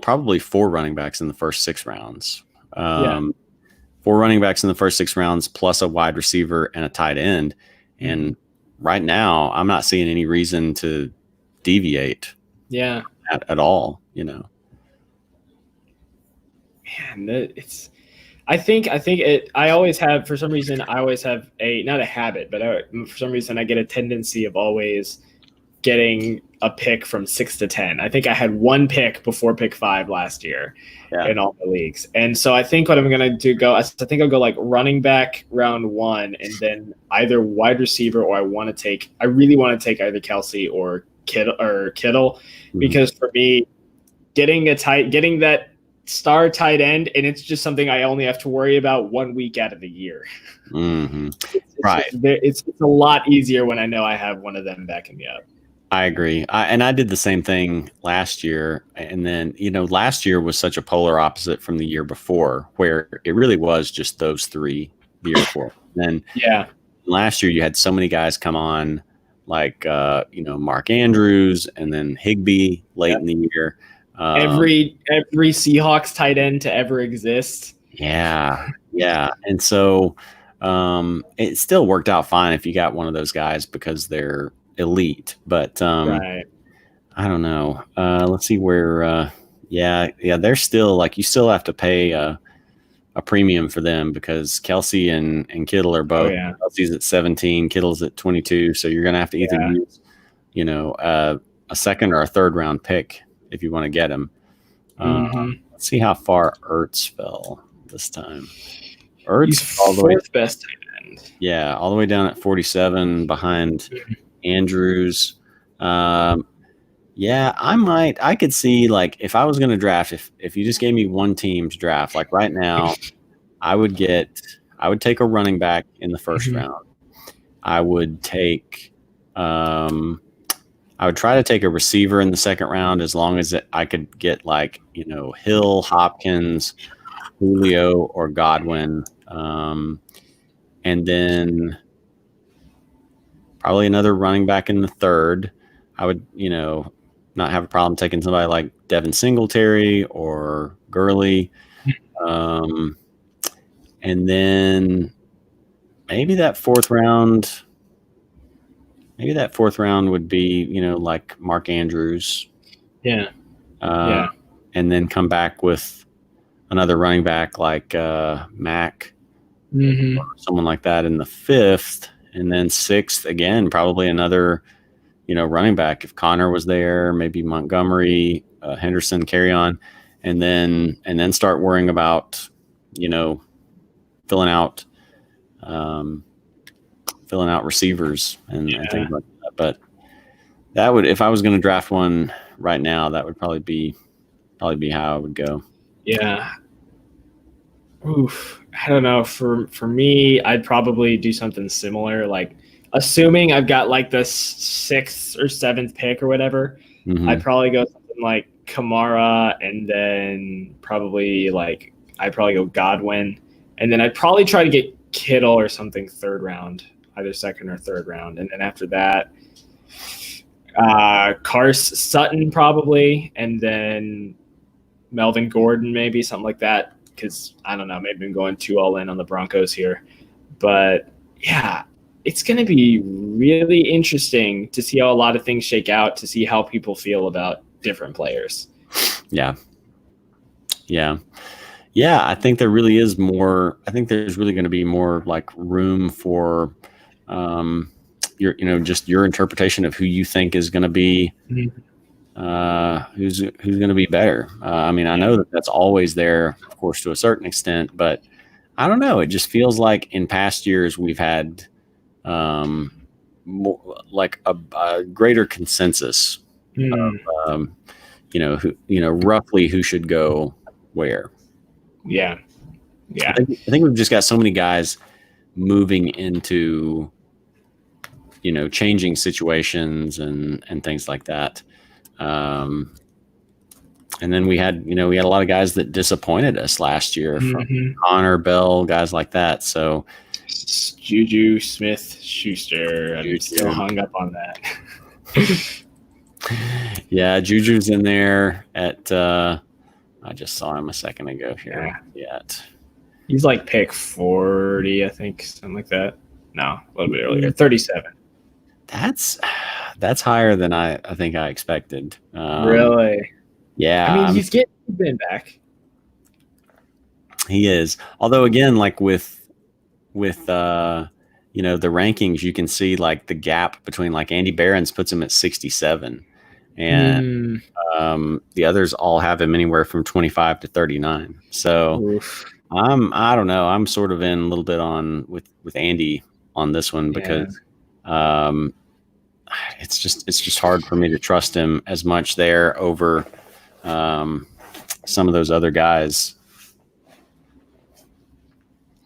probably 4 running backs in the first 6 rounds. 4 running backs in the first 6 rounds plus a wide receiver and a tight end. And right now I'm not seeing any reason to deviate at all, Man, I always have, for some reason, not a habit, but for some reason I get a tendency of always getting a pick from 6 to 10. I think I had 1 pick before pick 5 last year in all the leagues. And so I think what I'm going to do, I think I'll go like running back round 1, and then either wide receiver, or I really want to take either Kelsey or Kittle, because for me, getting that star tight end, and it's just something I only have to worry about 1 week out of the year. It's a lot easier when I know I have one of them backing me up. I agree. And I did the same thing last year. And then, last year was such a polar opposite from the year before, where it really was just those 3 the year before. And then last year you had so many guys come on, like, Mark Andrews and then Higbee late in the year. Every Seahawks tight end to ever exist. Yeah. And so it still worked out fine if you got one of those guys because they're elite. But I don't know. Let's see where. They're still like, you still have to pay a premium for them, because Kelsey and Kittle are both. Kelsey's at 17, Kittle's at 22. So you're gonna have to either use, a second or a third round pick if you want to get him. Let's see how far Ertz fell this time. He's fourth best tight end. Yeah, all the way down at 47 behind Andrews. Yeah, I could see, like, if I was going to draft, if you just gave me one team to draft, like right now, I would take a running back in the first round. I would try to take a receiver in the second round, as long as I could get, like, Hill, Hopkins, Julio, or Godwin. And then probably another running back in the third. I would, not have a problem taking somebody like Devin Singletary or Gurley. And then maybe that fourth round would be, like Mark Andrews. Yeah. And then come back with another running back like Mac, or someone like that in the fifth. And then sixth, again, probably another, running back. If Connor was there, maybe Montgomery, Henderson, carry on, and then start worrying about, filling out receivers and things like that. But that would, if I was going to draft one right now, that would probably be how I would go. Yeah. Oof. I don't know. For me, I'd probably do something similar. Like, assuming I've got like the sixth or seventh pick or whatever, I'd probably go something like Kamara, and then I'd probably go Godwin, and then I'd probably try to get Kittle or something third round, either second or third round, and then after that, Sutton probably, and then Melvin Gordon, maybe something like that. Because I don't know, maybe I'm going too all in on the Broncos here, but yeah, it's going to be really interesting to see how a lot of things shake out, to see how people feel about different players. Yeah. I think there really is more. I think there's really going to be more like room for just your interpretation of who you think is going to be who's going to be better. I mean, I know that that's always there, of course, to a certain extent, but I don't know. It just feels like in past years we've had more, like a greater consensus of, roughly who should go where. Yeah. I think we've just got so many guys moving into, changing situations and things like that. And then we had a lot of guys that disappointed us last year, from Connor, Bell, guys like that. So Juju Smith-Schuster, I'm still hung up on that. Yeah, Juju's in there at I just saw him a second ago here. He's like pick 40, I think, something like that. No, a little bit earlier, 37. That's higher than I think I expected. Really? Yeah. I mean, he's getting been back. He is. Although, again, like with the rankings, you can see like the gap between, like, Andy Barron's puts him at 67, and the others all have him anywhere from 25 to 39. So I don't know. I'm sort of in a little bit on with Andy on this one, because it's just hard for me to trust him as much there over some of those other guys.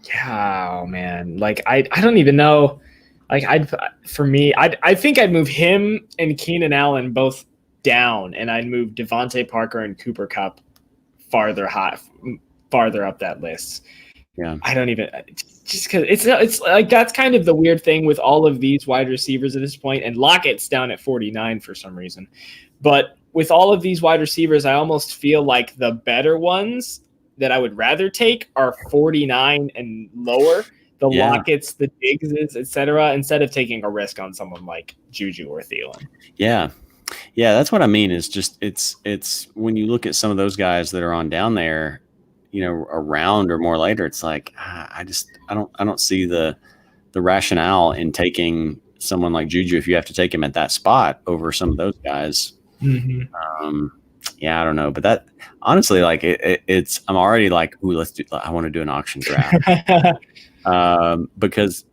Yeah, oh man. Like I don't even know. Like I think I'd move him and Keenan Allen both down, and I'd move Devontae Parker and Cooper Kupp farther up that list. Yeah. I don't even, just because it's like, that's kind of the weird thing with all of these wide receivers at this point, and Lockett's down at 49 for some reason. But with all of these wide receivers, I almost feel like the better ones that I would rather take are 49 and lower. The Lockett's, the Diggses, etc., instead of taking a risk on someone like Juju or Thielen. Yeah, that's what I mean. Is just it's when you look at some of those guys that are on down there, a round or more later, it's like I don't see the rationale in taking someone like Juju if you have to take him at that spot over some of those guys. yeah, I don't know, but that honestly, like it's I'm already like, ooh, I want to do an auction draft because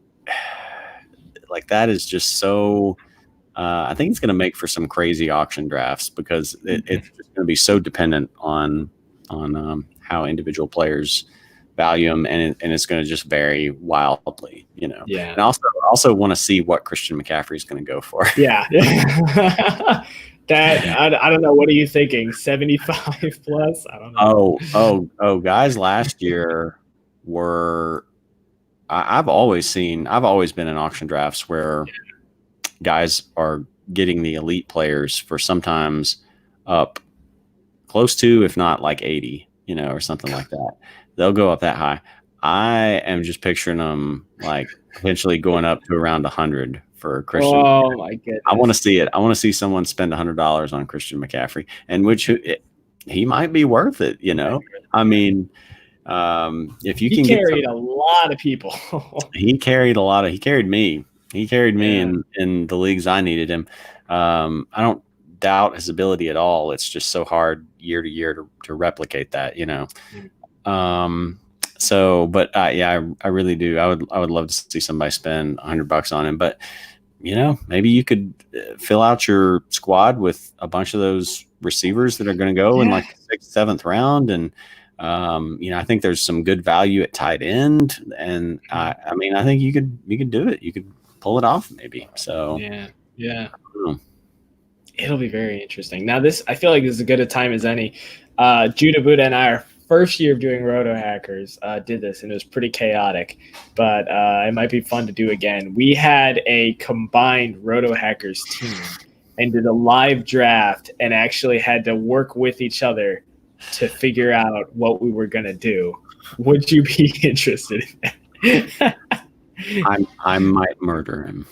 like that is just so. I think it's going to make for some crazy auction drafts because it's just going to be so dependent on how individual players value them, and it's going to just vary wildly, you know. Yeah. And also want to see what Christian McCaffrey is going to go for. Yeah. That I don't know. What are you thinking? 75 plus? I don't know. Oh! Guys, last year were. I've always been in auction drafts where guys are getting the elite players for sometimes up close to, if not like 80, you know, or something like that. They'll go up that high. I am just picturing them like potentially going up to around 100 for Christian. Oh my goodness! I want to see it. I want to see someone spend $100 on Christian McCaffrey, and he might be worth it. You know, I mean, if you can carried a lot of people. He carried me. He carried me in the leagues I needed him. I don't doubt his ability at all. It's just so hard year to year to replicate that, you know. So, but yeah, I really do. I would love to see somebody spend $100 on him. But you know, maybe you could fill out your squad with a bunch of those receivers that are going to go in like the 6th, 7th round, and you know, I think there's some good value at tight end, and I mean, I think you could do it. You could pull it off, maybe. So yeah. It'll be very interesting. Now, I feel like this is as good a time as any. Judahbuddha and I, our first year of doing RotoHackers, did this, and it was pretty chaotic, but it might be fun to do again. We had a combined RotoHackers team and did a live draft and actually had to work with each other to figure out what we were going to do. Would you be interested in that? I might murder him.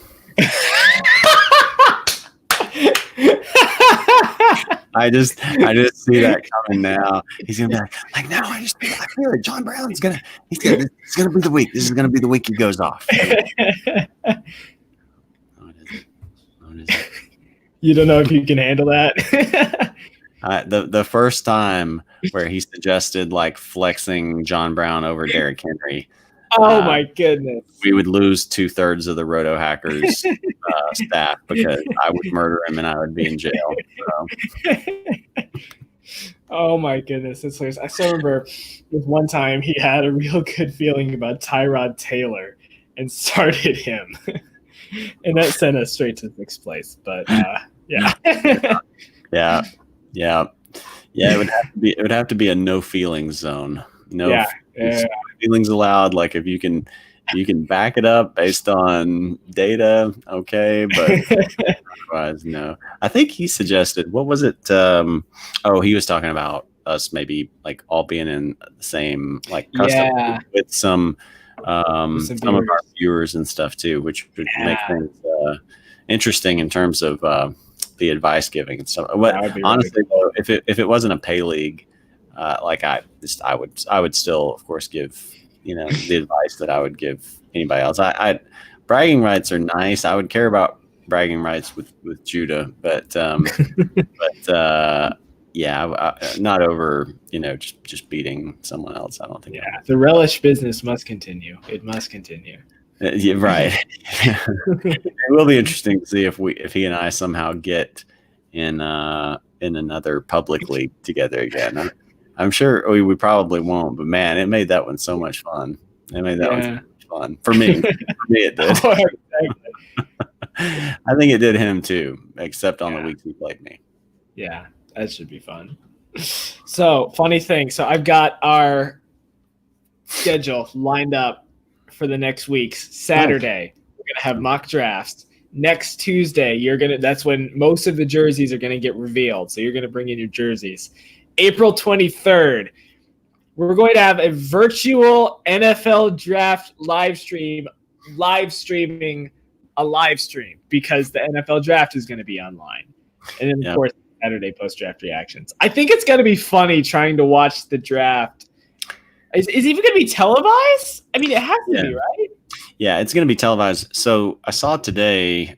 I just see that coming now. He's gonna be like now I feel like John Brown's gonna be the week. This is gonna be the week he goes off. What is it? You don't know if you can handle that. The first time where he suggested like flexing John Brown over Derrick Henry. Oh my goodness! We would lose 2/3 of the Roto-Hackers staff because I would murder him and I would be in jail. So. Oh my goodness, that's hilarious. I still remember with one time he had a real good feeling about Tyrod Taylor and started him, and that sent us straight to 6th place. But yeah. It would have to be a no feelings zone. No feelings allowed. Like if you can back it up based on data, okay, but otherwise no. I think he suggested, what was it? He was talking about us maybe like all being in the same like custom with some of our viewers and stuff too, which would make things interesting in terms of the advice giving and stuff. But honestly, though, if it wasn't a pay league, like I would still, of course, give the advice that I would give anybody else. Bragging rights are nice. I would care about bragging rights with Judah, but not over just beating someone else. I don't think. Yeah, the relish business must continue. It must continue. Yeah, right. It will be interesting to see if he and I somehow get in another public league together again. I'm sure we probably won't, but man, it made that one so much fun. It made that one so much fun for me. For me, it did. Oh, exactly. I think it did him too, except on the weeks he played me. Yeah, that should be fun. So, funny thing. So, I've got our schedule lined up for the next week's Saturday. We're gonna have mock drafts. Next Tuesday, that's when most of the jerseys are gonna get revealed. So you're gonna bring in your jerseys. April 23rd, we're going to have a virtual NFL draft live streaming a live stream because the NFL draft is going to be online. And then, of course, Saturday post-draft reactions. I think it's going to be funny trying to watch the draft. Is it even going to be televised? I mean, it has to be, right? Yeah, it's going to be televised. So I saw today,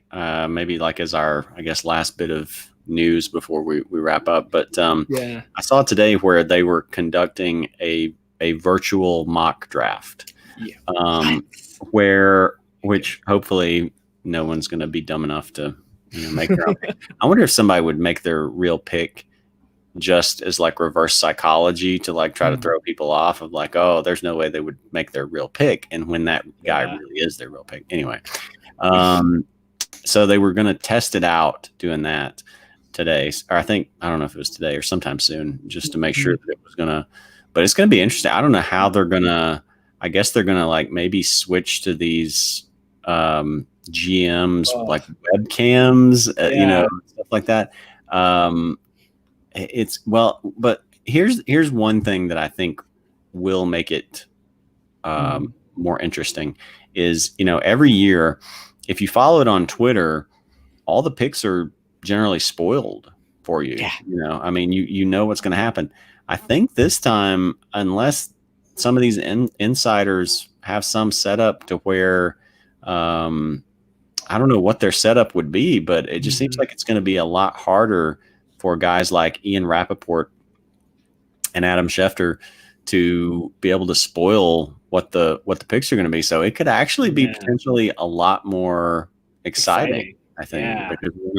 maybe like as our, I guess, last bit of news before we wrap up. But Yeah. I saw today where they were conducting a virtual mock draft, Yeah. which hopefully no one's going to be dumb enough to make their own pick. I wonder if somebody would make their real pick just as like reverse psychology to like try to throw people off of like, oh, there's no way they would make their real pick, and when that guy really is their real pick anyway. So they were going to test it out doing that today, or I don't know if it was today or sometime soon, just to make sure that it was gonna. But it's going to be interesting. I don't know how they're gonna. I guess they're gonna like maybe switch to these GMs like webcams, stuff like that. But here's one thing that I think will make it more interesting is, every year, if you follow it on Twitter, all the picks are generally spoiled for you. Yeah. I mean, you know what's going to happen. I think this time, unless some of these insiders have some setup to where, I don't know what their setup would be, but it just seems like it's going to be a lot harder for guys like Ian Rappaport and Adam Schefter to be able to spoil what the picks are going to be. So it could actually be potentially a lot more exciting. I think, because we're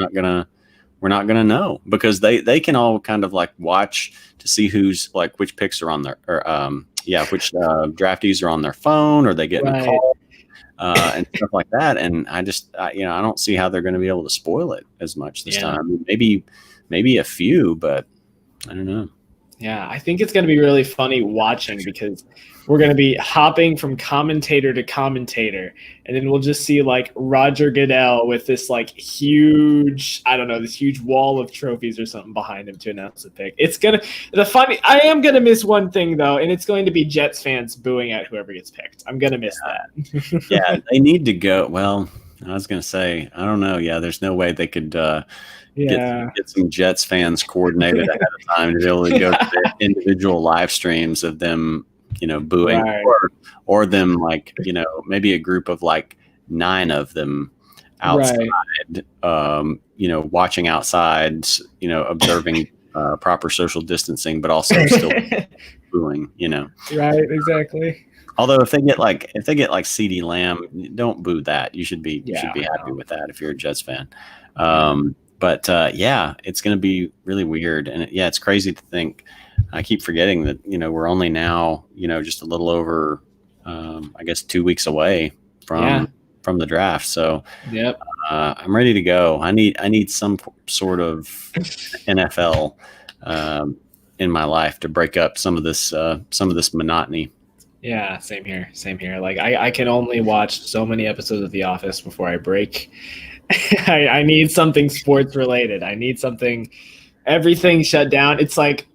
not gonna know, because they can all kind of like watch to see who's like which picks are on their which draftees are on their phone, or they get in a call and stuff like that. And I don't see how they're going to be able to spoil it as much this time. I mean, maybe a few, but I don't know. Yeah, I think it's going to be really funny watching, because we're going to be hopping from commentator to commentator, and then we'll just see like Roger Goodell with this like huge, this huge wall of trophies or something behind him to announce the pick. I am going to miss one thing though, and it's going to be Jets fans booing at whoever gets picked. I'm going to miss that. Yeah, they need to go. Well, I was going to say, I don't know. Yeah, there's no way they could get some Jets fans coordinated ahead of time to be able to go to the individual live streams of them, booing, or them like, maybe a group of like 9 of them outside, watching outside, observing proper social distancing, but also still booing, Right, exactly. Although if they get like CeeDee Lamb, don't boo that. You should be happy with that if you're a Jets fan. But it's going to be really weird, and it's crazy to think. I keep forgetting that we're only now just a little over 2 weeks away from the draft. So I'm ready to go. I need some sort of NFL in my life to break up some of this monotony. Yeah, same here. Like I can only watch so many episodes of The Office before I break. I need something sports related. I need everything shut down. It's like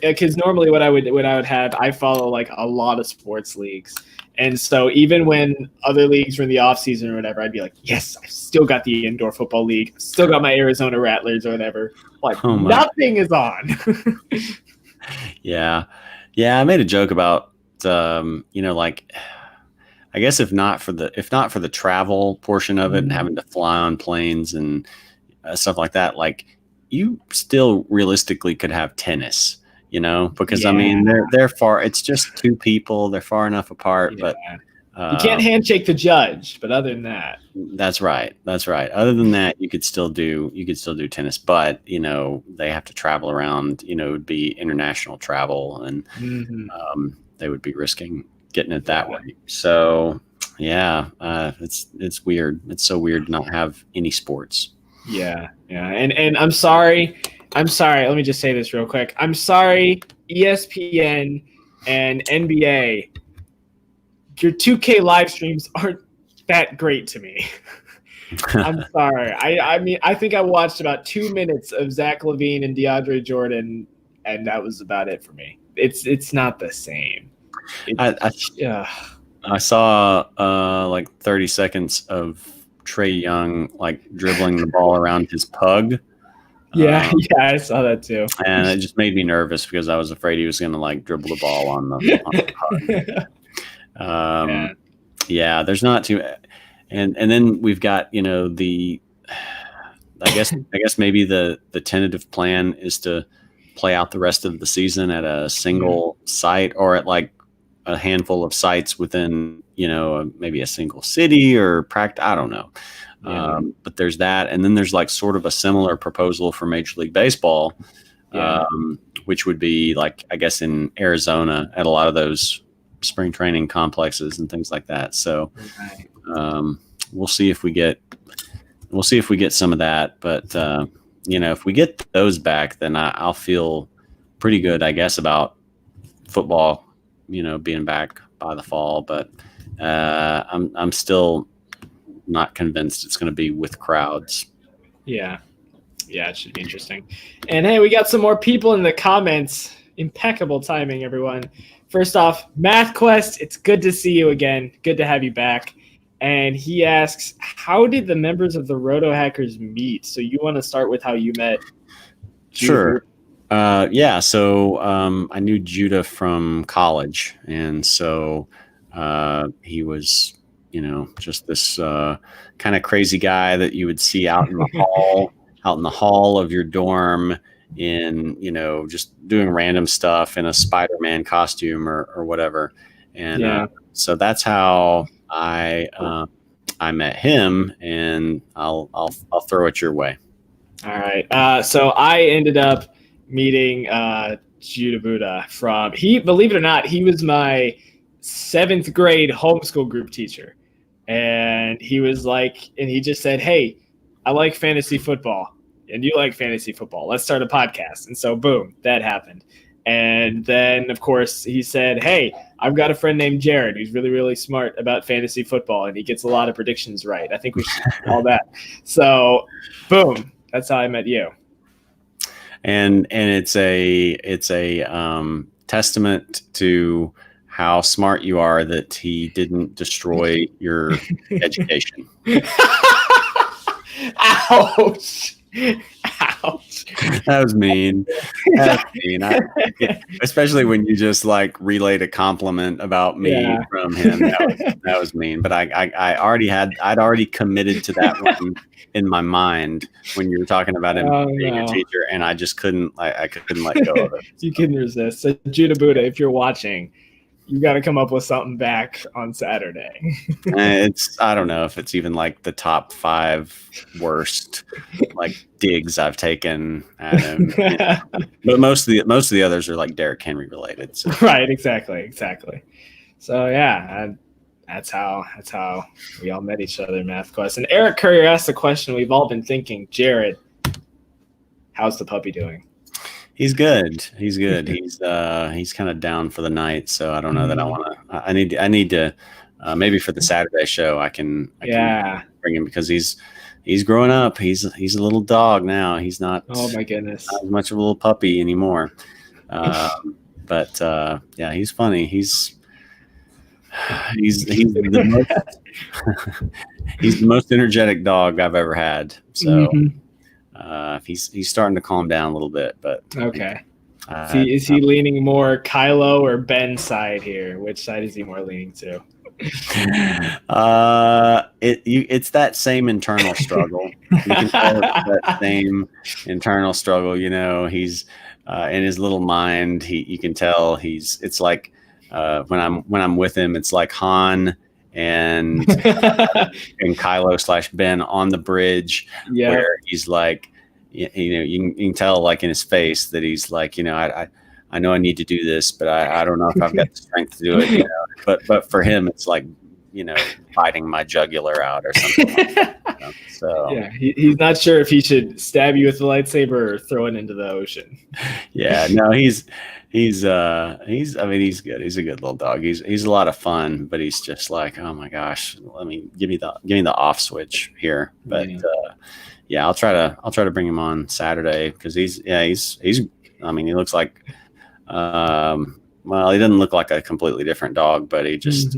because normally what I would have, I follow like a lot of sports leagues. And so even when other leagues were in the off season or whatever, I'd be like, yes, I've still got the indoor football league. Still got my Arizona Rattlers or whatever. Like nothing is on. Yeah. I made a joke about, like, I guess if not for the travel portion of it and having to fly on planes and stuff like that, like you still realistically could have tennis, because I mean they're far. It's just 2 people. They're far enough apart, but you can't handshake the judge. But other than that, that's right. Other than that, you could still do tennis, but they have to travel around. It would be international travel, and they would be risking getting it that way. So it's weird. It's so weird to not have any sports. And I'm sorry, let me just say this real quick. I'm sorry, ESPN and NBA, your 2K live streams aren't that great to me. I'm sorry. I mean, I think I watched about 2 minutes of Zach LaVine and DeAndre Jordan, and that was about it for me. It's not the same. I saw like 30 seconds of Trae Young like dribbling the ball around his pug. I saw that too. And it just made me nervous because I was afraid he was going to like dribble the ball on the pug. There's not too, and then we've got the I guess maybe the tentative plan is to play out the rest of the season at a single site or at like a handful of sites within, maybe a single city or practice. I don't know. Yeah. But there's that. And then there's like sort of a similar proposal for Major League Baseball, which would be like, I guess in Arizona at a lot of those spring training complexes and things like that. So we'll see if we get some of that. But, if we get those back, then I'll feel pretty good, I guess, about football, being back by the fall. But I'm still not convinced it's going to be with crowds. Yeah, it should be interesting. And hey, we got some more people in the comments. Impeccable timing, everyone. First off, Math Quest, it's good to see you again. Good to have you back. And he asks, how did the members of the RotoHackers meet? So you want to start with how you met? Sure. So I knew Judah from college. And so he was, just this kind of crazy guy that you would see out in the hall of your dorm in, just doing random stuff in a Spider-Man costume or whatever. And so that's how I met him, and I'll throw it your way. All right. So I ended up meeting Judahbuddha believe it or not, he was my 7th grade homeschool group teacher. And he was like, and he just said, hey, I like fantasy football and you like fantasy football. Let's start a podcast. And so boom, that happened. And then, of course, he said, hey, I've got a friend named Jared who's really, really smart about fantasy football, and he gets a lot of predictions right. I think we should do all that. So, boom, that's how I met you. And it's a testament to how smart you are that he didn't destroy your education. Ouch. Ouch. That was mean. Especially when you just like relayed a compliment about me from him. That was mean. But I'd already committed to that one in my mind when you were talking about him being your teacher, and I just couldn't I couldn't let go of it. You couldn't resist. So Judahbuddha, if you're watching, you got to come up with something back on Saturday. I don't know if it's even like the top 5 worst like digs I've taken at him. But most of the others are like Derrick Henry related. So. Right, exactly. So that's how we all met each other in Math Quest. And Eric Courier asked the question we've all been thinking, Jared, how's the puppy doing? He's good. He's kind of down for the night, so I don't know that I want to. I need to maybe for the Saturday show I can bring him, because he's growing up. He's a little dog now. He's not. Oh my goodness. Not as much of a little puppy anymore. But he's funny. He's the most energetic dog I've ever had. So. He's starting to calm down a little bit, but okay. Is he leaning more Kylo or Ben's side here? Which side is he more leaning to? It's that same internal struggle. You can tell it's that same internal struggle. He's in his little mind. You can tell it's like when I'm with him, it's like Han and Kylo / Ben on the bridge, where he's like, you can tell like in his face that he's like, I know I need to do this, but I don't know if I've got the strength to do it. But for him, it's like, biting my jugular out or something like that. So yeah, he's not sure if he should stab you with the lightsaber or throw it into the ocean. Yeah, no, he's good. He's a good little dog. He's a lot of fun, but he's just like, oh my gosh, give me the off switch here. But I'll try to bring him on Saturday, because he looks like he doesn't look like a completely different dog, but he just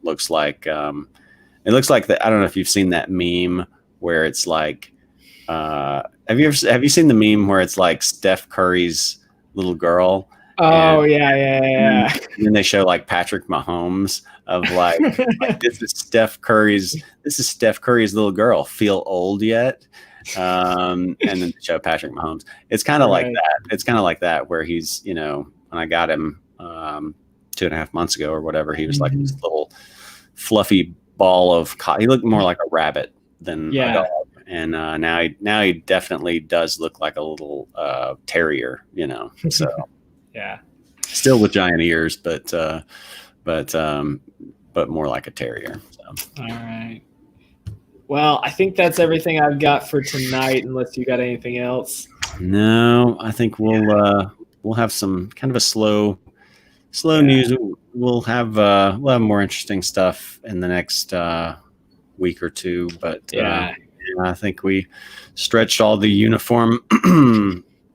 looks like it looks like that. I don't know if you've seen that meme where it's like have you seen the meme where it's like Steph Curry's little girl? Oh, yeah. And then they show like Patrick Mahomes of like this is Steph Curry's little girl. Feel old yet? and then to show Patrick Mahomes. It's kind of like that. It's kind of like that where he's, when I got him 2.5 months ago or whatever, he was like this little fluffy ball of cotton. He looked more like a rabbit than a dog. And now he definitely does look like a little terrier, So yeah, still with giant ears, but more like a terrier. So. All right. Well, I think that's everything I've got for tonight, unless you got anything else. No, I think we'll have some kind of a slow news. We'll have more interesting stuff in the next week or two, but I think we stretched all the uniform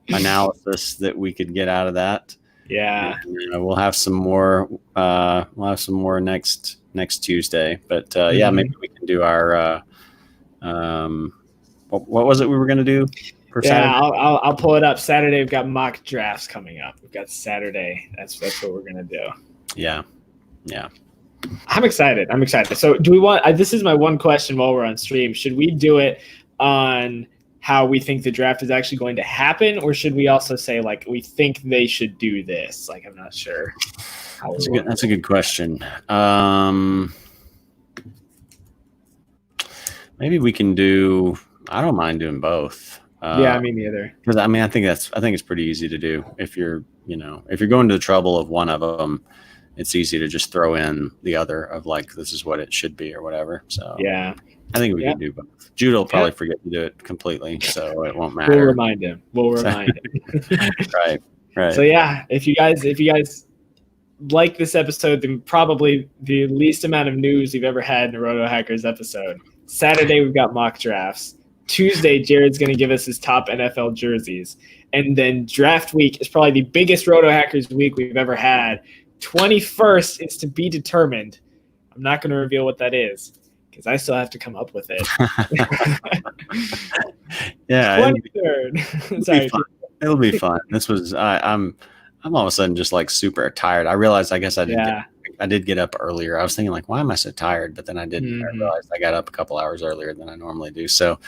analysis that we could get out of that. Yeah, and, we'll have some more. Next Tuesday, but maybe we can do our. What was it we were going to do? Saturday? I'll pull it up. Saturday we've got mock drafts coming up. We've got Saturday. That's what we're going to do. Yeah. I'm excited. So do we want? This is my one question while we're on stream. Should we do it on how we think the draft is actually going to happen, or should we also say like we think they should do this? Like I'm not sure. That's a good question. Maybe we can do. I don't mind doing both. Me neither. Because I think it's pretty easy to do. If you're going to the trouble of one of them, it's easy to just throw in the other of like this is what it should be or whatever. So I think we can do both. Judah will probably forget to do it completely, so it won't matter. We'll remind him. Right. So if you guys like this episode, then probably the least amount of news you've ever had in a RotoHackers episode. Saturday we've got mock drafts. Tuesday, Jared's going to give us his top NFL jerseys. And then draft week is probably the biggest RotoHackers week we've ever had. 21st is to be determined. I'm not going to reveal what that is because I still have to come up with it. 23rd. Sorry. It'll be fun. This was I'm all of a sudden just like super tired. I realized I guess I did get up earlier. I was thinking like, why am I so tired? But then I didn't. I realized I got up a couple hours earlier than I normally do. So,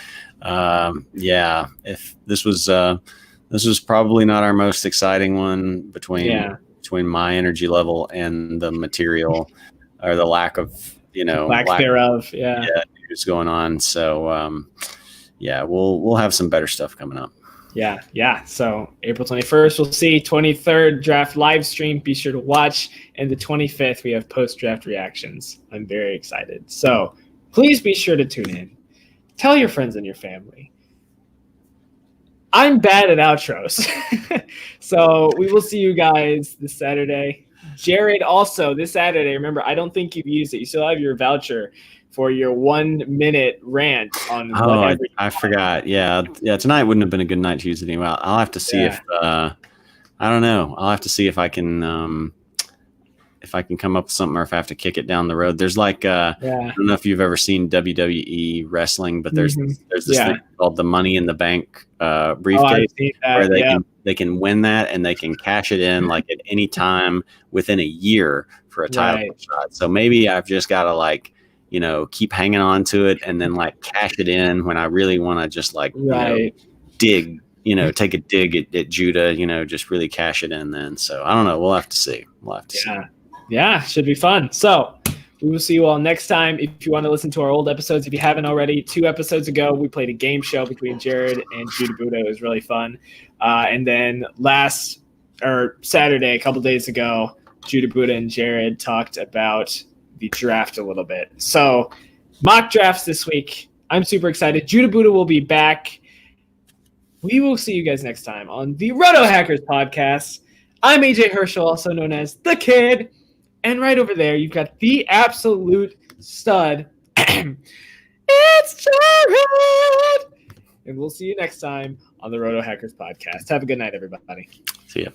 if this was probably not our most exciting one between my energy level and the material or the lack of, lack thereof. News going on. So, we'll have some better stuff coming up. Yeah. So April 21st, we'll see. 23rd, draft live stream. Be sure to watch. And the 25th, we have post-draft reactions. I'm very excited. So please be sure to tune in. Tell your friends and your family. I'm bad at outros. So we will see you guys this Saturday. Jared, also this Saturday, remember, I don't think you've used it. You still have your voucher for your 1 minute rant on. I forgot. Yeah. Tonight wouldn't have been a good night to use it anyway. I'll have to see if I don't know. I'll have to see if I can come up with something or if I have to kick it down the road. There's like I don't know if you've ever seen WWE wrestling, but there's this thing called the Money in the Bank briefcase where they can win that and they can cash it in like at any time within a year for a title shot. So maybe I've just got to keep hanging on to it and then like cash it in when I really want to just dig, take a dig at Judah, just really cash it in then. So I don't know. We'll have to see. Yeah, should be fun. So we will see you all next time. If you want to listen to our old episodes, if you haven't already, 2 episodes ago, we played a game show between Jared and Judahbuddha. It was really fun. And then Saturday, a couple days ago, Judahbuddha and Jared talked about the draft a little bit. So mock drafts this week. I'm super excited. Judahbuddha will be back. We will see you guys next time on the RotoHackers podcast. I'm AJ Herschel, also known as The Kid. And right over there, you've got the absolute stud. It's Jared! And we'll see you next time on the RotoHackers podcast. Have a good night, everybody. See ya.